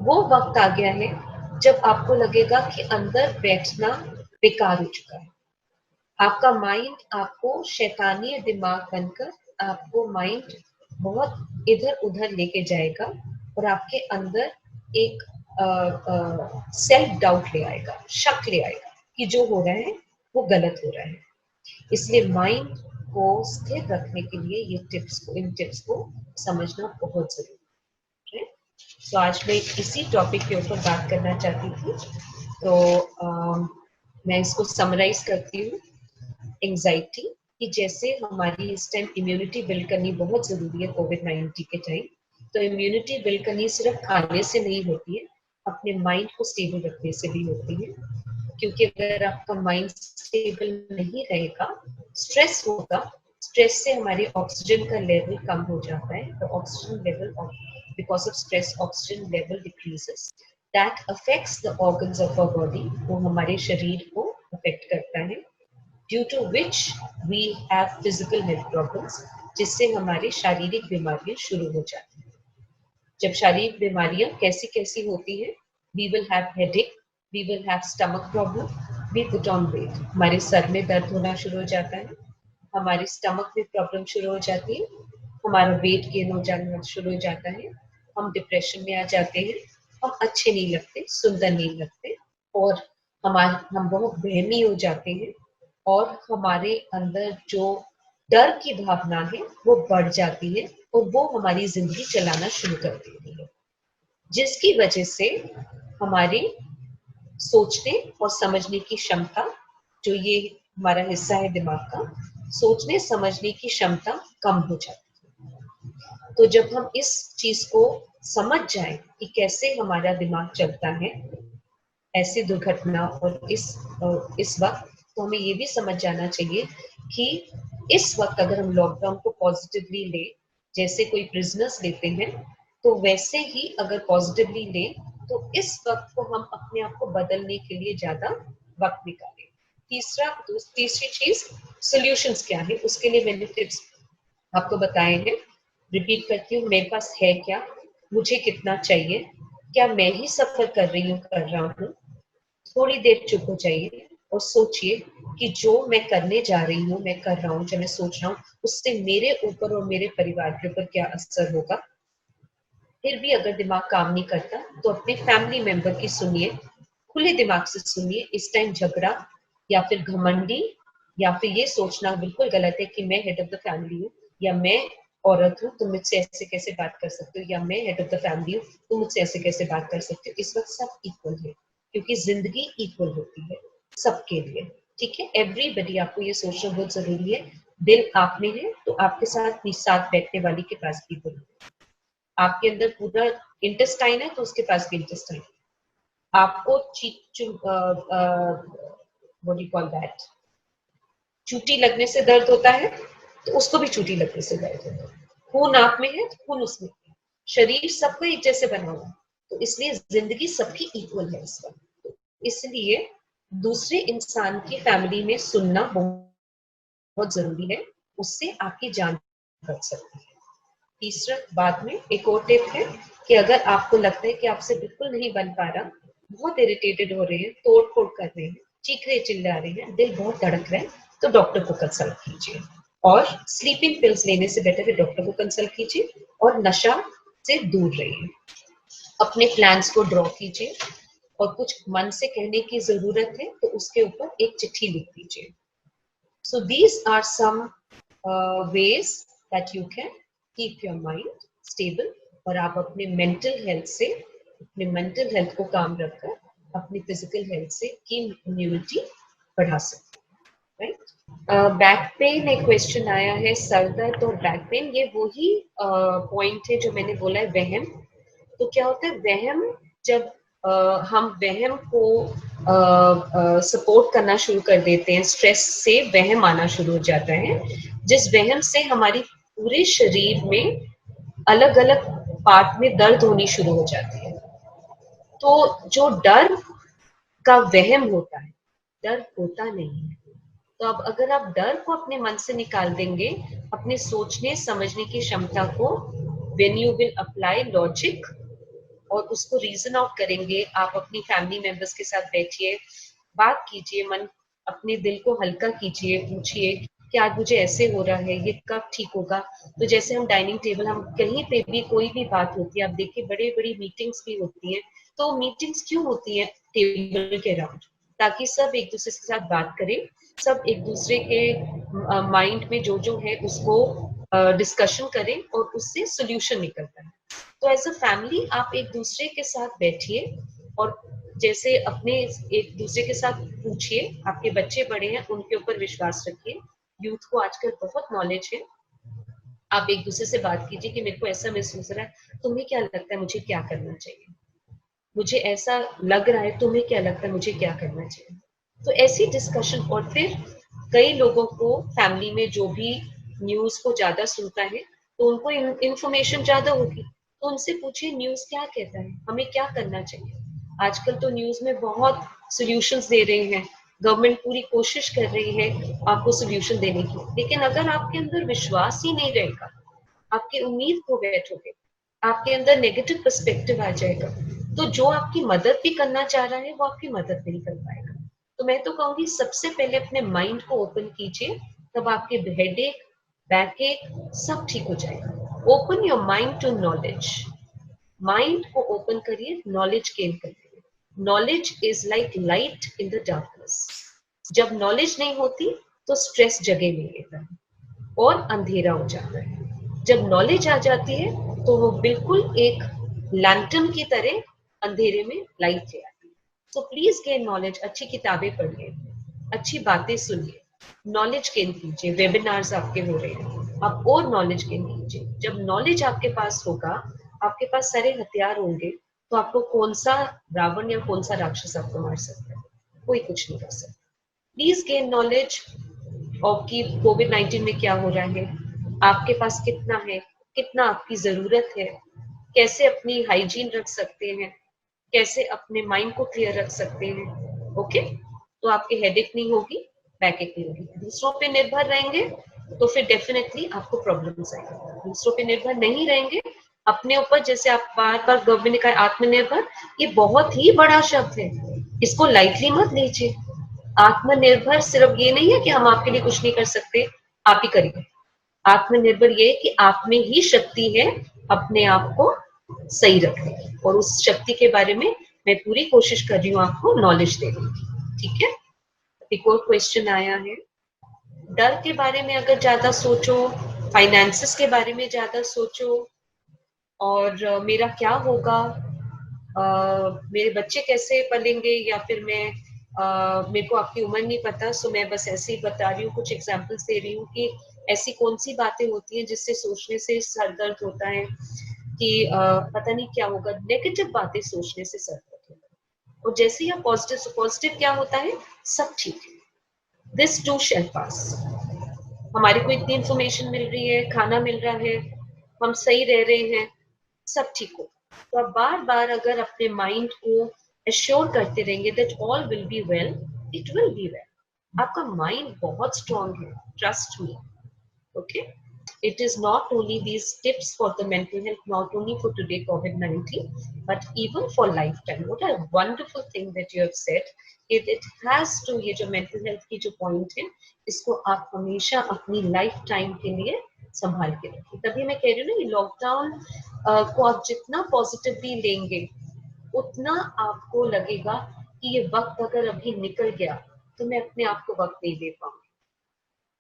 वो वक्त आ गया है जब आपको लगेगा कि अंदर बैठना बेकार हो चुका है। आपका माइंड आपको शैतानी दिमाग बनकर आपको माइंड बहुत इधर उधर लेके जाएगा और आपके अंदर एक सेल्फ डाउट ले आएगा, शक ले आएगा कि जो हो रहा है वो गलत हो रहा है। इसलिए माइंड को स्थिर रखने के लिए ये टिप्स को, इन टिप्स को समझना बहुत जरूरी है। तो आज मैं इसी टॉपिक के ऊपर बात करना चाहती थी। तो मैं इसको समराइज करती हूँ। एंजाइटी कि जैसे हमारी इस टाइम इम्यूनिटी बिल्ड करनी बहुत जरूरी है कोविड-19 के टाइम, तो इम्यूनिटी बिल्ड करनी सिर्फ खाने से नहीं होती है, अपने माइंड को स्टेबल रखने से भी होती है। क्योंकि अगर आपका माइंड स्टेबल नहीं रहेगा, स्ट्रेस होगा, स्ट्रेस से हमारे ऑक्सीजन का लेवल कम हो जाता है, तो oxygen level because of stress oxygen level decreases, that affects the organs of our body, वो हमारे शरीर को अफेक्ट करता है, due to which we have physical health problems, जिससे हमारी शारीरिक बीमारियां शुरू हो जाती हैं। जब शारीरिक बीमारियां कैसी कैसी होती हैं, we will have headache, we will have stomach problem, we put on weight, हमारे सर में दर्द होना शुरू हो जाता है, हमारे स्टमक में प्रॉब्लम शुरू हो जाती है, हमारा वेट गेन हो जाना शुरू हो जाता है, हम डिप्रेशन में आ जाते हैं, हम अच्छे नहीं लगते, सुंदर नहीं लगते, और हम बहुत बहमी हो जाते हैं, और हमारे अंदर जो डर की भावना है वो बढ़ जाती है, और वो हमारी जिंदगी चलाना शुरू कर देती है, जिसकी वजह से हमारे सोचने और समझने की क्षमता, जो ये हमारा हिस्सा है दिमाग का, सोचने समझने की क्षमता कम हो जाती है। तो जब हम इस चीज को समझ जाएं कि कैसे हमारा दिमाग चलता है ऐसी दुर्घटना और इस वक्त, तो हमें ये भी समझ जाना चाहिए कि इस वक्त अगर हम लॉकडाउन को पॉजिटिवली ले, जैसे कोई प्रिजनर्स लेते हैं, तो वैसे ही अगर पॉजिटिवली ले, तो इस वक्त को हम अपने आप को बदलने के लिए ज्यादा वक्त निकालें। तीसरी चीज सॉल्यूशंस क्या है, उसके लिए मैंने टिप्स आपको बताए हैं, रिपीट करती हूँ। मेरे पास है क्या, मुझे कितना चाहिए, क्या मैं ही सफर कर रहा हूँ, थोड़ी देर चुप हो जाइए और सोचिए कि जो मैं करने जा रही हूँ, मैं कर रहा हूँ, जो मैं सोच रहा हूँ, उससे मेरे ऊपर और मेरे परिवार के ऊपर क्या असर होगा। फिर भी अगर दिमाग काम नहीं करता, तो अपने फैमिली मेंबर की सुनिए, खुले दिमाग से सुनिए। इस टाइम झगड़ा या फिर घमंडी या फिर ये सोचना बिल्कुल गलत है कि मैं हेड ऑफ द फैमिली हूँ, या मैं औरत हूँ, तुम मुझसे ऐसे कैसे बात कर सकते हो, या मैं हेड ऑफ द फैमिली हूँ, तुम मुझसे ऐसे कैसे बात कर सकते हो। इस वक्त सब इक्वल है, क्योंकि जिंदगी इक्वल होती है सबके लिए, ठीक है। एवरीबडी, आपको ये सोचना बहुत जरूरी है। दिल आप में है, तो आपके साथ बैठने वाली के पास भी दिल है। आपके अंदर पूरा इंटेस्टाइन है, तो उसके पास भी इंटेस्टाइन। आपको व्हाट यू कॉल दैट, चूटी लगने से दर्द होता है, तो उसको भी चूटी लगने से दर्द होता है। खून आप में है, तो खून उसमें है। शरीर सबको एक जैसे बना हुआ है, तो इसलिए जिंदगी सबकी इक्वल है इस वक्त। तो इसलिए दूसरे इंसान की फैमिली में सुनना बहुत जरूरी है, उससे आपकी जान बच सकती है। तीसरा, बाद में एक और टिप है कि अगर आपको लगता है कि आपसे बिल्कुल नहीं बन पा रहा, बहुत इरिटेटेड हो रहे हैं, तोड़ फोड़ कर रहे हैं, चीख रहे चिल्ला रहे हैं, दिल बहुत धड़क रहा है, तो डॉक्टर को कंसल्ट कीजिए। और स्लीपिंग पिल्स लेने से बेटर है डॉक्टर को कंसल्ट कीजिए, और नशा से दूर रहिए। अपने प्लान्स को ड्रॉ कीजिए, और कुछ मन से कहने की जरूरत है तो उसके ऊपर एक चिट्ठी लिख दीजिए। So these are some ways that you can keep your mind stable, और आप अपने मेंटल हेल्थ को काम रखकर अपनी फिजिकल हेल्थ से की इम्यूनिटी बढ़ा सकते हैं, राइट। बैक पेन एक क्वेश्चन आया है, सर दर्द और बैक पेन, ये वही पॉइंट है जो मैंने बोला है, वहम। तो क्या होता है वहम, जब हम वहम को सपोर्ट करना शुरू कर देते हैं, स्ट्रेस से वहम आना शुरू हो जाता है, जिस वहम से हमारी पूरे शरीर में अलग अलग पार्ट में दर्द होनी शुरू हो जाती है। तो जो डर का वहम होता है, डर होता नहीं है। तो अब अगर आप डर को अपने मन से निकाल देंगे, अपने सोचने समझने की क्षमता को, when you will apply logic और उसको रीजन आउट करेंगे, आप अपनी फैमिली मेंबर्स के साथ बैठिए, बात कीजिए, मन अपने दिल को हल्का कीजिए, पूछिए कि आज मुझे ऐसे हो रहा है, ये कब ठीक होगा। तो जैसे हम डाइनिंग टेबल, हम कहीं पे भी कोई भी बात होती है, आप देखिए बड़ी बड़ी मीटिंग्स भी होती हैं, तो मीटिंग्स क्यों होती हैं टेबल के अराउंड, ताकि सब एक दूसरे के साथ बात करें, सब एक दूसरे के माइंड में जो जो है उसको डिस्कशन करें, और उससे सोल्यूशन निकलता है। तो एज अ फैमिली आप एक दूसरे के साथ बैठिए, और जैसे अपने एक दूसरे के साथ पूछिए, आपके बच्चे बड़े हैं, उनके ऊपर विश्वास रखिए। यूथ को आजकल बहुत नॉलेज है, आप एक दूसरे से बात कीजिए कि मेरे को ऐसा महसूस हो रहा है, तुम्हें क्या लगता है मुझे क्या करना चाहिए, मुझे ऐसा लग रहा है, तुम्हें क्या लगता है मुझे क्या करना चाहिए। तो ऐसी डिस्कशन, और फिर कई लोगों को फैमिली में जो भी न्यूज को ज्यादा सुनता है, तो उनको इंफॉर्मेशन ज्यादा होगी, तो उनसे पूछिए न्यूज क्या कहता है, हमें क्या करना चाहिए। आजकल तो न्यूज में बहुत सॉल्यूशंस दे रहे हैं, गवर्नमेंट पूरी कोशिश कर रही है आपको सॉल्यूशन देने की, लेकिन अगर आपके अंदर विश्वास ही नहीं रहेगा, आपकी उम्मीद खो बैठोगे, आपके अंदर नेगेटिव पर्सपेक्टिव आ जाएगा, तो जो आपकी मदद भी करना चाह रहा है वो आपकी मदद नहीं कर पाएगा। तो मैं तो कहूंगी सबसे पहले अपने माइंड को ओपन कीजिए, तब आपके हेडेक, बैकएक सब ठीक हो जाएगा। Open your mind to knowledge, mind को ओपन करिए, नॉलेज गेन करिए। Knowledge is like light in the darkness. जब नॉलेज नहीं होती तो स्ट्रेस जगह ले लेता है और अंधेरा हो जाता है। जब नॉलेज आ जाती है तो वो बिल्कुल एक लैंटर्न की तरह अंधेरे में लाइट ले आती है। सो प्लीज गेन नॉलेज, अच्छी किताबें पढ़िए, अच्छी बातें सुनिए, नॉलेज गेन कीजिए। वेबिनार्स आपके हो रहे हैं, आप और नॉलेज गेन कीजिए। जब नॉलेज आपके पास होगा, आपके पास सारे हथियार होंगे, तो आपको कौन सा रावण या कौन सा राक्षस आपको मार सकता है? कोई कुछ नहीं कर सकता। प्लीज गेन नॉलेज और कि कोविड-19 में क्या हो रहा है, आपके पास कितना है, कितना आपकी जरूरत है, कैसे अपनी हाइजीन रख सकते हैं, कैसे अपने माइंड को क्लियर रख सकते हैं। ओके, तो आपकी हेडेक नहीं होगी, बैकएक नहीं होगी। दूसरों पे निर्भर रहेंगे तो फिर डेफिनेटली आपको प्रॉब्लम्स आएंगे। दूसरों पे निर्भर नहीं रहेंगे, अपने ऊपर, जैसे आप बार बार गवर्नमेंट ने कहा आत्मनिर्भर, ये बहुत ही बड़ा शब्द है, इसको लाइटली मत लीजिए। आत्मनिर्भर सिर्फ ये नहीं है कि हम आपके लिए कुछ नहीं कर सकते, आप ही करिए। आत्मनिर्भर ये है कि आप में ही शक्ति है अपने आप को सही रखने की, और उस शक्ति के बारे में मैं पूरी कोशिश कर रही हूँ आपको नॉलेज देने की। ठीक है, एक और क्वेश्चन आया है, डर के बारे में अगर ज्यादा सोचो, फाइनेंसेस के बारे में ज्यादा सोचो, और मेरा क्या होगा, मेरे बच्चे कैसे पलेंगे, या फिर मेरे को आपकी उम्र नहीं पता, सो मैं बस ऐसे ही बता रही हूँ, कुछ एग्जांपल्स दे रही हूँ कि ऐसी कौन सी बातें होती हैं जिससे सोचने से सर दर्द होता है, कि पता नहीं क्या होगा। नेगेटिव बातें सोचने से सर दर्द होता है, और जैसे ही आप पॉजिटिव, पॉजिटिव क्या होता है, सब ठीक है, दिस टू शैल पास। हमारे को इतनी इंफॉर्मेशन मिल रही है, खाना मिल रहा है, हम सही रह रहे हैं, सब ठीक हो। तो आप बार बार अगर अपने माइंड को एश्योर करते रहेंगे that all will be well, it will be well. आपका माइंड बहुत स्ट्रांग है, trust me. Okay, it is not only these tips for the mental health, not only for today COVID-19, but even for lifetime. What a wonderful thing that you have said. It has to, ये जो mental health की जो point है, इसको आप हमेशा अपनी life time के लिए संभाल के रखिए। तभी मैं कह रही हूँ ना, ये लॉकडाउन को आप जितना पॉजिटिवली लेंगे, उतना आपको लगेगा कि ये वक्त अगर अभी निकल गया तो मैं अपने आप को वक्त नहीं दे पाऊंगी,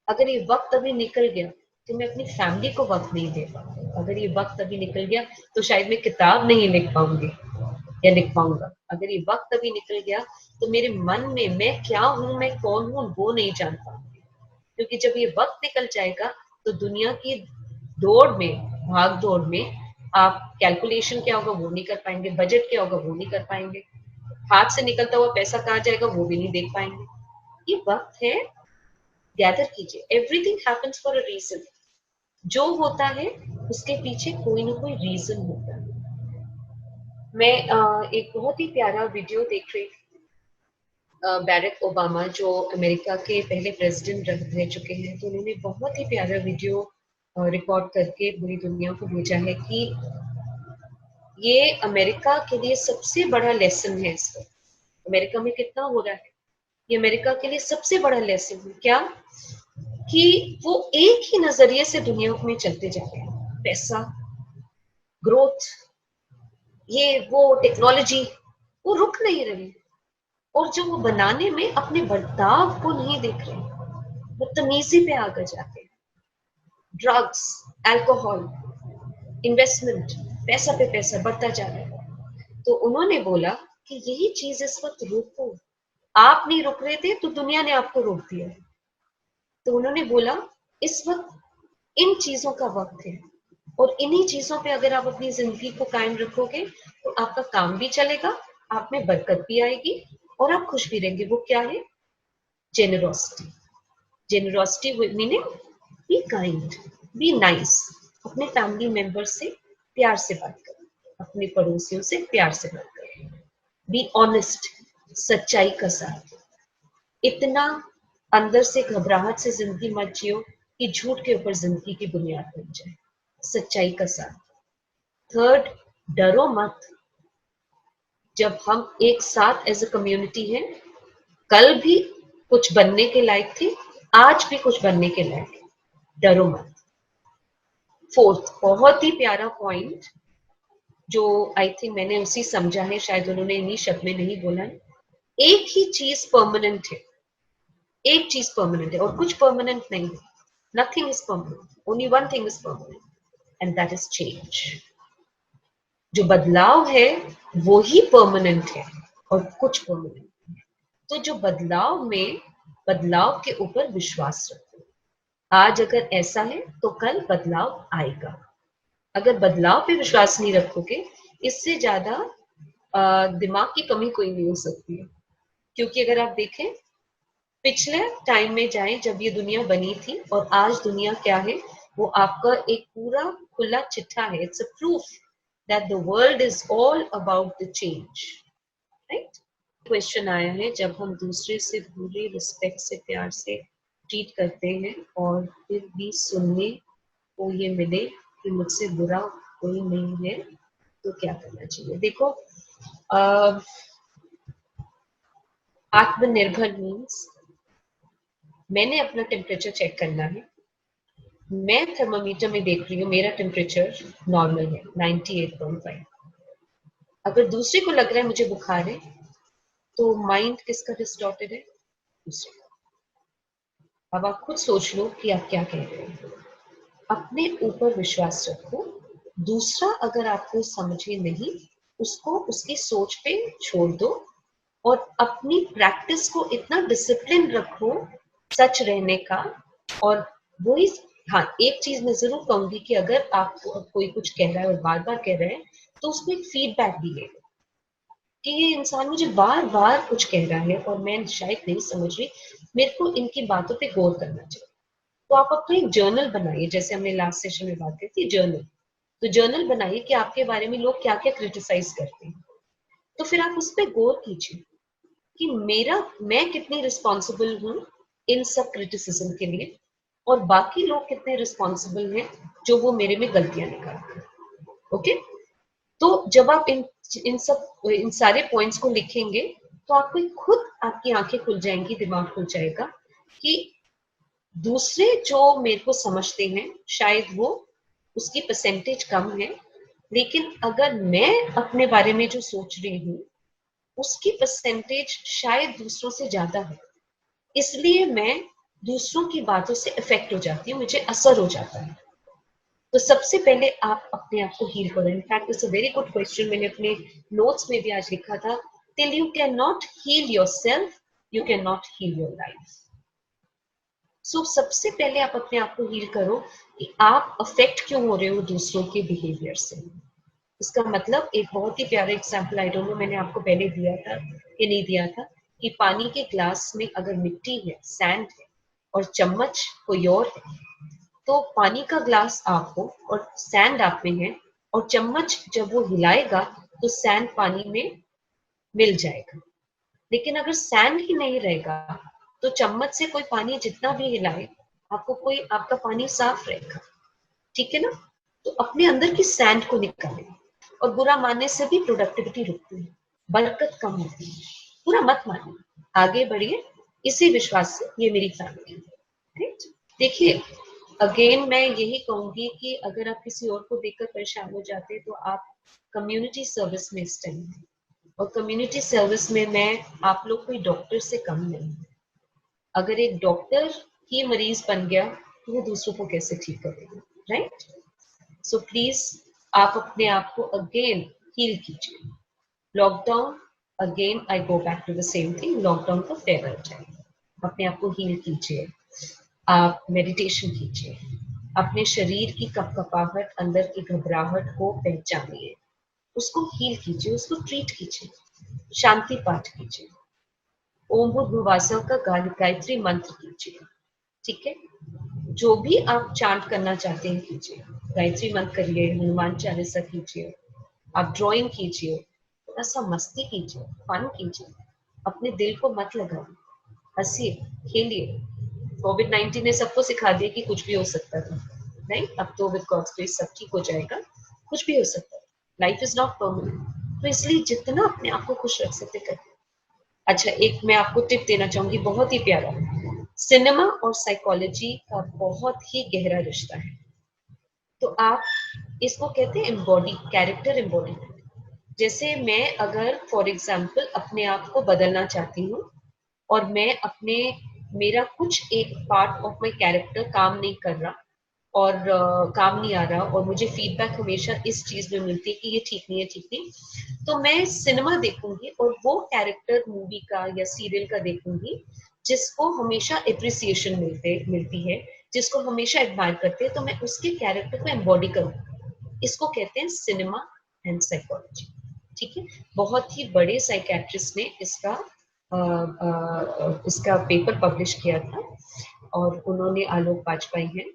अगर ये वक्त अभी निकल गया तो मैं अपनी फैमिली को वक्त नहीं दे पाऊंगी, अगर ये वक्त अभी निकल गया तो शायद मैं किताब नहीं लिख पाऊंगी या लिख पाऊंगा, अगर ये वक्त अभी निकल गया तो मेरे मन में मैं क्या हूं, मैं कौन हूं, वो नहीं जान पाऊंगी। क्योंकि जब ये वक्त निकल जाएगा तो दुनिया की दौड़ में, भाग दौड़ में, आप कैलकुलेशन क्या होगा वो नहीं कर पाएंगे, बजट क्या होगा वो नहीं कर पाएंगे, हाथ से निकलता हुआ पैसा कहाँ जाएगा वो भी नहीं देख पाएंगे। ये वक्त है, गैदर कीजिए। Everything happens for a reason. जो होता है उसके पीछे कोई ना कोई रीजन होता है। मैं एक बहुत ही प्यारा वीडियो देख रही थी, बैरक ओबामा जो अमेरिका के पहले प्रेसिडेंट रह चुके हैं, तो उन्होंने बहुत ही प्यारा वीडियो रिकॉर्ड करके पूरी दुनिया को भेजा है कि ये अमेरिका के लिए सबसे बड़ा लेसन है इस वक्त। अमेरिका में कितना हो रहा है, ये अमेरिका के लिए सबसे बड़ा लेसन है। क्या? कि वो एक ही नजरिए से दुनिया में चलते जा रहे हैं, पैसा, ग्रोथ, ये वो टेक्नोलॉजी, वो रुक नहीं रही, और जो वो बनाने में अपने बर्ताव को नहीं देख रहे, बदतमीजी पे आगे जाते हैं। ड्रग्स, अल्कोहल, इन्वेस्टमेंट, पैसा पे पैसा बढ़ता जा रहा है। तो उन्होंने बोला कि यही चीज इस वक्त रोको, आप नहीं रुक रहे थे तो दुनिया ने आपको रोक दिया। तो उन्होंने बोला इस वक्त इन चीजों का वक्त है, और इन्हीं चीजों पे अगर आप अपनी जिंदगी को कायम रखोगे तो आपका काम भी चलेगा, आप में बरकत भी आएगी, और आप खुश भी रहेंगे। वो क्या है? Generosity. Generosity meaning be kind, be nice. अपने फैमिली मेंबर से प्यार से बात करें, अपने पड़ोसियों से प्यार से बात करें, बी ऑनेस्ट, सच्चाई का साथ। इतना अंदर से घबराहट से जिंदगी मत जियो कि झूठ के ऊपर जिंदगी की बुनियाद बन जाए। सच्चाई का साथ। थर्ड, डरो मत। जब हम एक साथ एज अ कम्युनिटी हैं, कल भी कुछ बनने के लायक थे, आज भी कुछ बनने के लायक है, डरो मत। फोर्थ, बहुत ही प्यारा पॉइंट जो आई थिंक मैंने उसी समझा है, शायद उन्होंने इन्हीं शब्द में नहीं बोला है। एक ही चीज परमानेंट है, एक चीज परमानेंट है और कुछ परमानेंट नहीं है। Nothing is permanent, only one thing is permanent, and that is change. जो बदलाव है वो ही परमानेंट है और कुछ परमानेंट। तो जो बदलाव में, बदलाव के ऊपर विश्वास रखो। आज अगर ऐसा है तो कल बदलाव आएगा। अगर बदलाव पे विश्वास नहीं रखोगे, इससे ज्यादा दिमाग की कमी कोई नहीं हो सकती है। क्योंकि अगर आप देखें, पिछले टाइम में जाएं जब ये दुनिया बनी थी और आज दुनिया क्या है, वो आपका एक पूरा खुला चिट्ठा है। It's a proof that the world is all about the change, right. Question आया है, जब हम दूसरे से पूरे रिस्पेक्ट से, प्यार से ट्रीट करते हैं और फिर भी सुनने को ये मिले कि मुझसे बुरा कोई नहीं है, तो क्या करना चाहिए? देखो, आत्मनिर्भर मीन्स मैंने अपना टेम्परेचर चेक करना है। मैं थर्मामीटर में देख रही हूँ मेरा टेम्परेचर नॉर्मल है 98.5। अगर दूसरे को लग रहा है मुझे बुखार है, तो माइंड किसका डिस्टॉर्टेड है? दूसरे का। अब आप खुद सोच लो कि आप क्या कह रहे हो। अपने ऊपर विश्वास रखो। दूसरा अगर आपको समझे नहीं, उसको उसकी सोच पे छोड़ दो और अपनी प्रैक्टिस को इतना डिसिप्लिन रखो सच रहने का। और वही, हाँ, एक चीज मैं जरूर कहूंगी कि अगर आपको कोई कुछ कह रहा है और बार बार कह रहा है, तो उसको एक फीडबैक भी ले कि ये इंसान मुझे बार बार कुछ कह रहा है और मैं शायद नहीं समझ रही, मेरे को इनकी बातों पे गौर करना चाहिए। तो आप अपना एक जर्नल बनाइए, जैसे हमने लास्ट सेशन में बात की थी, जर्नल। तो जर्नल बनाइए कि आपके बारे में लोग क्या क्या क्रिटिसाइज करते हैं। तो फिर आप उस पर गौर कीजिए कि मैं कितनी रिस्पॉन्सिबल हूँ इन सब क्रिटिसिज्म के लिए, और बाकी लोग कितने रिस्पॉन्सिबल हैं जो वो मेरे में गलतियां निकालते हैं। ओके। तो जब आप इन सारे पॉइंट्स को लिखेंगे, तो आपको खुद आपकी आंखें खुल जाएंगी, दिमाग खुल जाएगा कि दूसरे जो मेरे को समझते हैं शायद वो, उसकी परसेंटेज कम है, लेकिन अगर मैं अपने बारे में जो सोच रही हूँ उसकी परसेंटेज शायद दूसरों से ज्यादा है। इसलिए मैं दूसरों की बातों से इफेक्ट हो जाती हूँ, मुझे असर हो जाता है। तो सबसे पहले आप अपने आप को हील करो। In fact it's a very good question, मैंने अपने नोट्स में भी आज लिखा था, till you can not heal yourself, you can not heal your life. So सबसे पहले आप अपने आप को हील करो कि आप अफेक्ट क्यों हो रहे हो दूसरों के बिहेवियर से। इसका मतलब, एक बहुत ही प्यारा एग्जांपल, आई डोंट नो मैंने आपको पहले दिया था कि नहीं दिया था, कि पानी के ग्लास में अगर मिट्टी है, सैंड है, और चम्मच कोई और है, तो पानी का ग्लास आप हो और सैंड आप में है, और चम्मच जब वो हिलाएगा तो सैंड पानी में मिल जाएगा। लेकिन अगर सैंड ही नहीं रहेगा, तो चम्मच से कोई पानी जितना भी हिलाए, आपका पानी साफ रहेगा। ठीक है ना? तो अपने अंदर की सैंड को निकालें। और बुरा मानने से भी प्रोडक्टिविटी रुकती है, बरकत कम होती है। बुरा मत मानिए, आगे बढ़िए इसी विश्वास से, ये मेरी फैमिली है। राइट? देखिए, अगेन मैं यही कहूंगी कि अगर आप किसी और को देखकर परेशान हो जाते हैं, तो आप कम्युनिटी सर्विस में इस टाइम है। और कम्युनिटी सर्विस में मैं, आप लोग कोई डॉक्टर से कम नहीं। अगर एक डॉक्टर ही मरीज बन गया, तो वो दूसरों को कैसे ठीक करेगा? राइट? सो प्लीज, आप अपने आप को अगेन हील कीजिए। Lockdown, again I go back to the same thing, lockdown का फेयरवेल टाइम। अपने आप को हील कीजिए, आप मेडिटेशन कीजिए, अपने शरीर की कपकपाहट, अंदर की घबराहट को पहचानिए, उसको हील कीजिए, उसको ट्रीट कीजिए, शांति पाठ कीजिए, ओम भूर्भुवस्सुः का गायत्री मंत्र कीजिए। ठीक है? जो भी आप चांट करना चाहते हैं कीजिए, गायत्री मंत्र करिए, हनुमान चालीसा कीजिए, आप ड्राइंग कीजिए, थोड़ा सा मस्ती कीजिए, फन कीजिए, अपने दिल को मत लगाइए, हंसिए, खेलिए। कोविड-19 ने सबको सिखा दिया कि कुछ भी हो सकता था, नहीं? अब तो विद गॉड्स ग्रेस सब ठीक हो जाएगा, कुछ भी हो सकता है। लाइफ इज नॉट परमानेंट, तो इसलिए जितना अपने आप को खुश रख सकते करिए। अच्छा, एक मैं आपको टिप देना चाहूंगी, बहुत ही प्यारा। सिनेमा और साइकोलॉजी का बहुत ही गहरा रिश्ता है। तो आप इसको कहते हैं एम्बॉडी, कैरेक्टर एम्बॉडीमेंट। जैसे मैं अगर फॉर एग्जाम्पल अपने आप को बदलना चाहती हूँ और मैं अपने मेरा कुछ एक पार्ट ऑफ माय कैरेक्टर काम नहीं कर रहा और काम नहीं आ रहा और मुझे फीडबैक हमेशा इस चीज में मिलती है कि ये ठीक नहीं है, ठीक नहीं, तो मैं सिनेमा देखूंगी और वो कैरेक्टर मूवी का या सीरियल का देखूंगी जिसको हमेशा एप्रिसिएशन मिलती है, जिसको हमेशा एडमायर करते हैं, तो मैं उसके कैरेक्टर को एम्बॉडी करूँ। इसको कहते हैं सिनेमा एंड साइकोलॉजी। ठीक है, बहुत ही बड़े साइकेट्रिस्ट ने इसका पेपर पब्लिश किया था और उन्होंने आलोक बाजपेयी हैं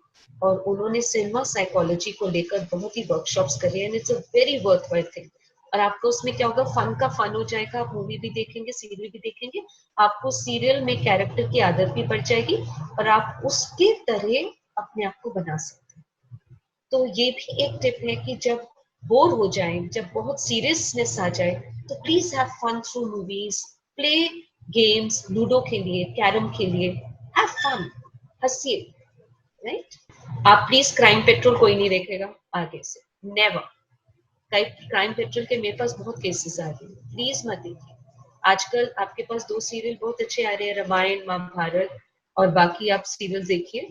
और उन्होंने सिनेमा साइकोलॉजी को लेकर बहुत ही वर्कशॉप्स करी and it's a very worthwhile thing. और आपको उसमें क्या होगा, फन का फन हो जाएगा, आप मूवी भी देखेंगे, सीरियल भी देखेंगे, आपको सीरियल में कैरेक्टर की आदत भी पड़ जाएगी और आप उसके तरह अपने आप को बना सकते हैं। तो ये भी एक टिप है कि जब बोर हो जाए, जब बहुत सीरियसनेस आ जाए, तो please have fun through movies, play games, ludo खेलिए, कैरम खेलिए, हैव फन, हंसिए, राइट? आप प्लीज क्राइम पेट्रोल कोई नहीं देखेगा आगे से, नेवर। क्राइम पेट्रोल के मेरे पास बहुत केसेस आ रहे हैं, प्लीज मत देखिए। आजकल आपके पास 2 सीरियल बहुत अच्छे आ रहे हैं, रामायण, महाभारत, और बाकी आप सीरियल देखिए।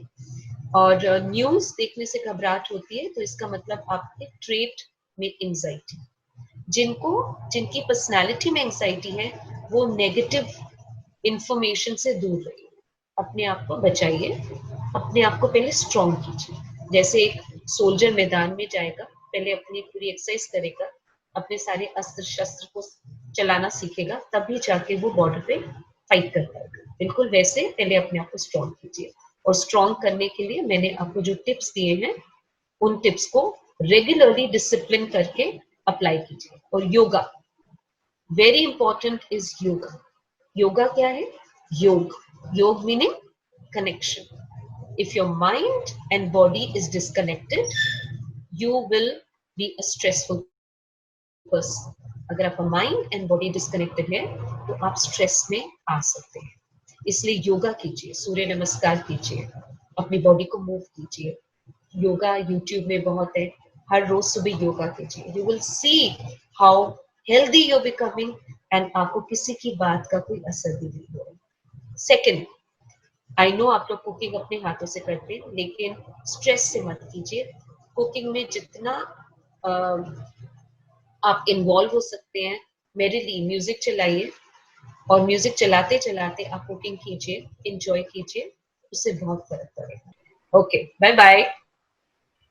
और न्यूज देखने से घबराहट होती है, तो इसका मतलब आपके ट्रेट में एंजाइटी। जिनकी पर्सनालिटी में एंजाइटी है, वो नेगेटिव इंफॉर्मेशन से दूर रहिए, अपने आप को बचाइए, अपने आप को पहले स्ट्रॉन्ग कीजिए। जैसे एक सोल्जर मैदान में जाएगा, पहले अपनी पूरी एक्सरसाइज करेगा, अपने सारे अस्त्र शस्त्र को चलाना सीखेगा, तभी जाके वो बॉर्डर पे फाइट कर पाएगा। बिल्कुल वैसे पहले अपने आप को स्ट्रॉन्ग कीजिए। और स्ट्रॉन्ग करने के लिए मैंने आपको जो टिप्स दिए हैं, उन टिप्स को रेगुलरली डिसिप्लिन करके अप्लाई कीजिए। और yoga, very important is yoga. Yoga क्या है? योग, योग meaning connection. If your mind and body is disconnected, you will be a stressful person. अगर आपका माइंड एंड बॉडी डिस्कनेक्टेड है तो आप स्ट्रेस में आ सकते हैं। इसलिए योगा कीजिए, सूर्य नमस्कार कीजिए, अपनी बॉडी को मूव कीजिए। योगा यूट्यूब में बहुत है, हर रोज सुबह योगा कीजिए। You will see how healthy you becoming and आपको किसी की बात का कोई असर भी नहीं होगा। सेकेंड, आई नो आप लोग कुकिंग अपने हाथों से करते हैं, लेकिन स्ट्रेस से मत कीजिए। कुकिंग में जितना आप इन्वॉल्व हो सकते हैं, मेरे लिए म्यूजिक चलाइए और म्यूजिक चलाते चलाते आप कुकिंग कीजिए, इंजॉय कीजिए, उससे बहुत फर्क पड़ेगा। Okay, bye bye.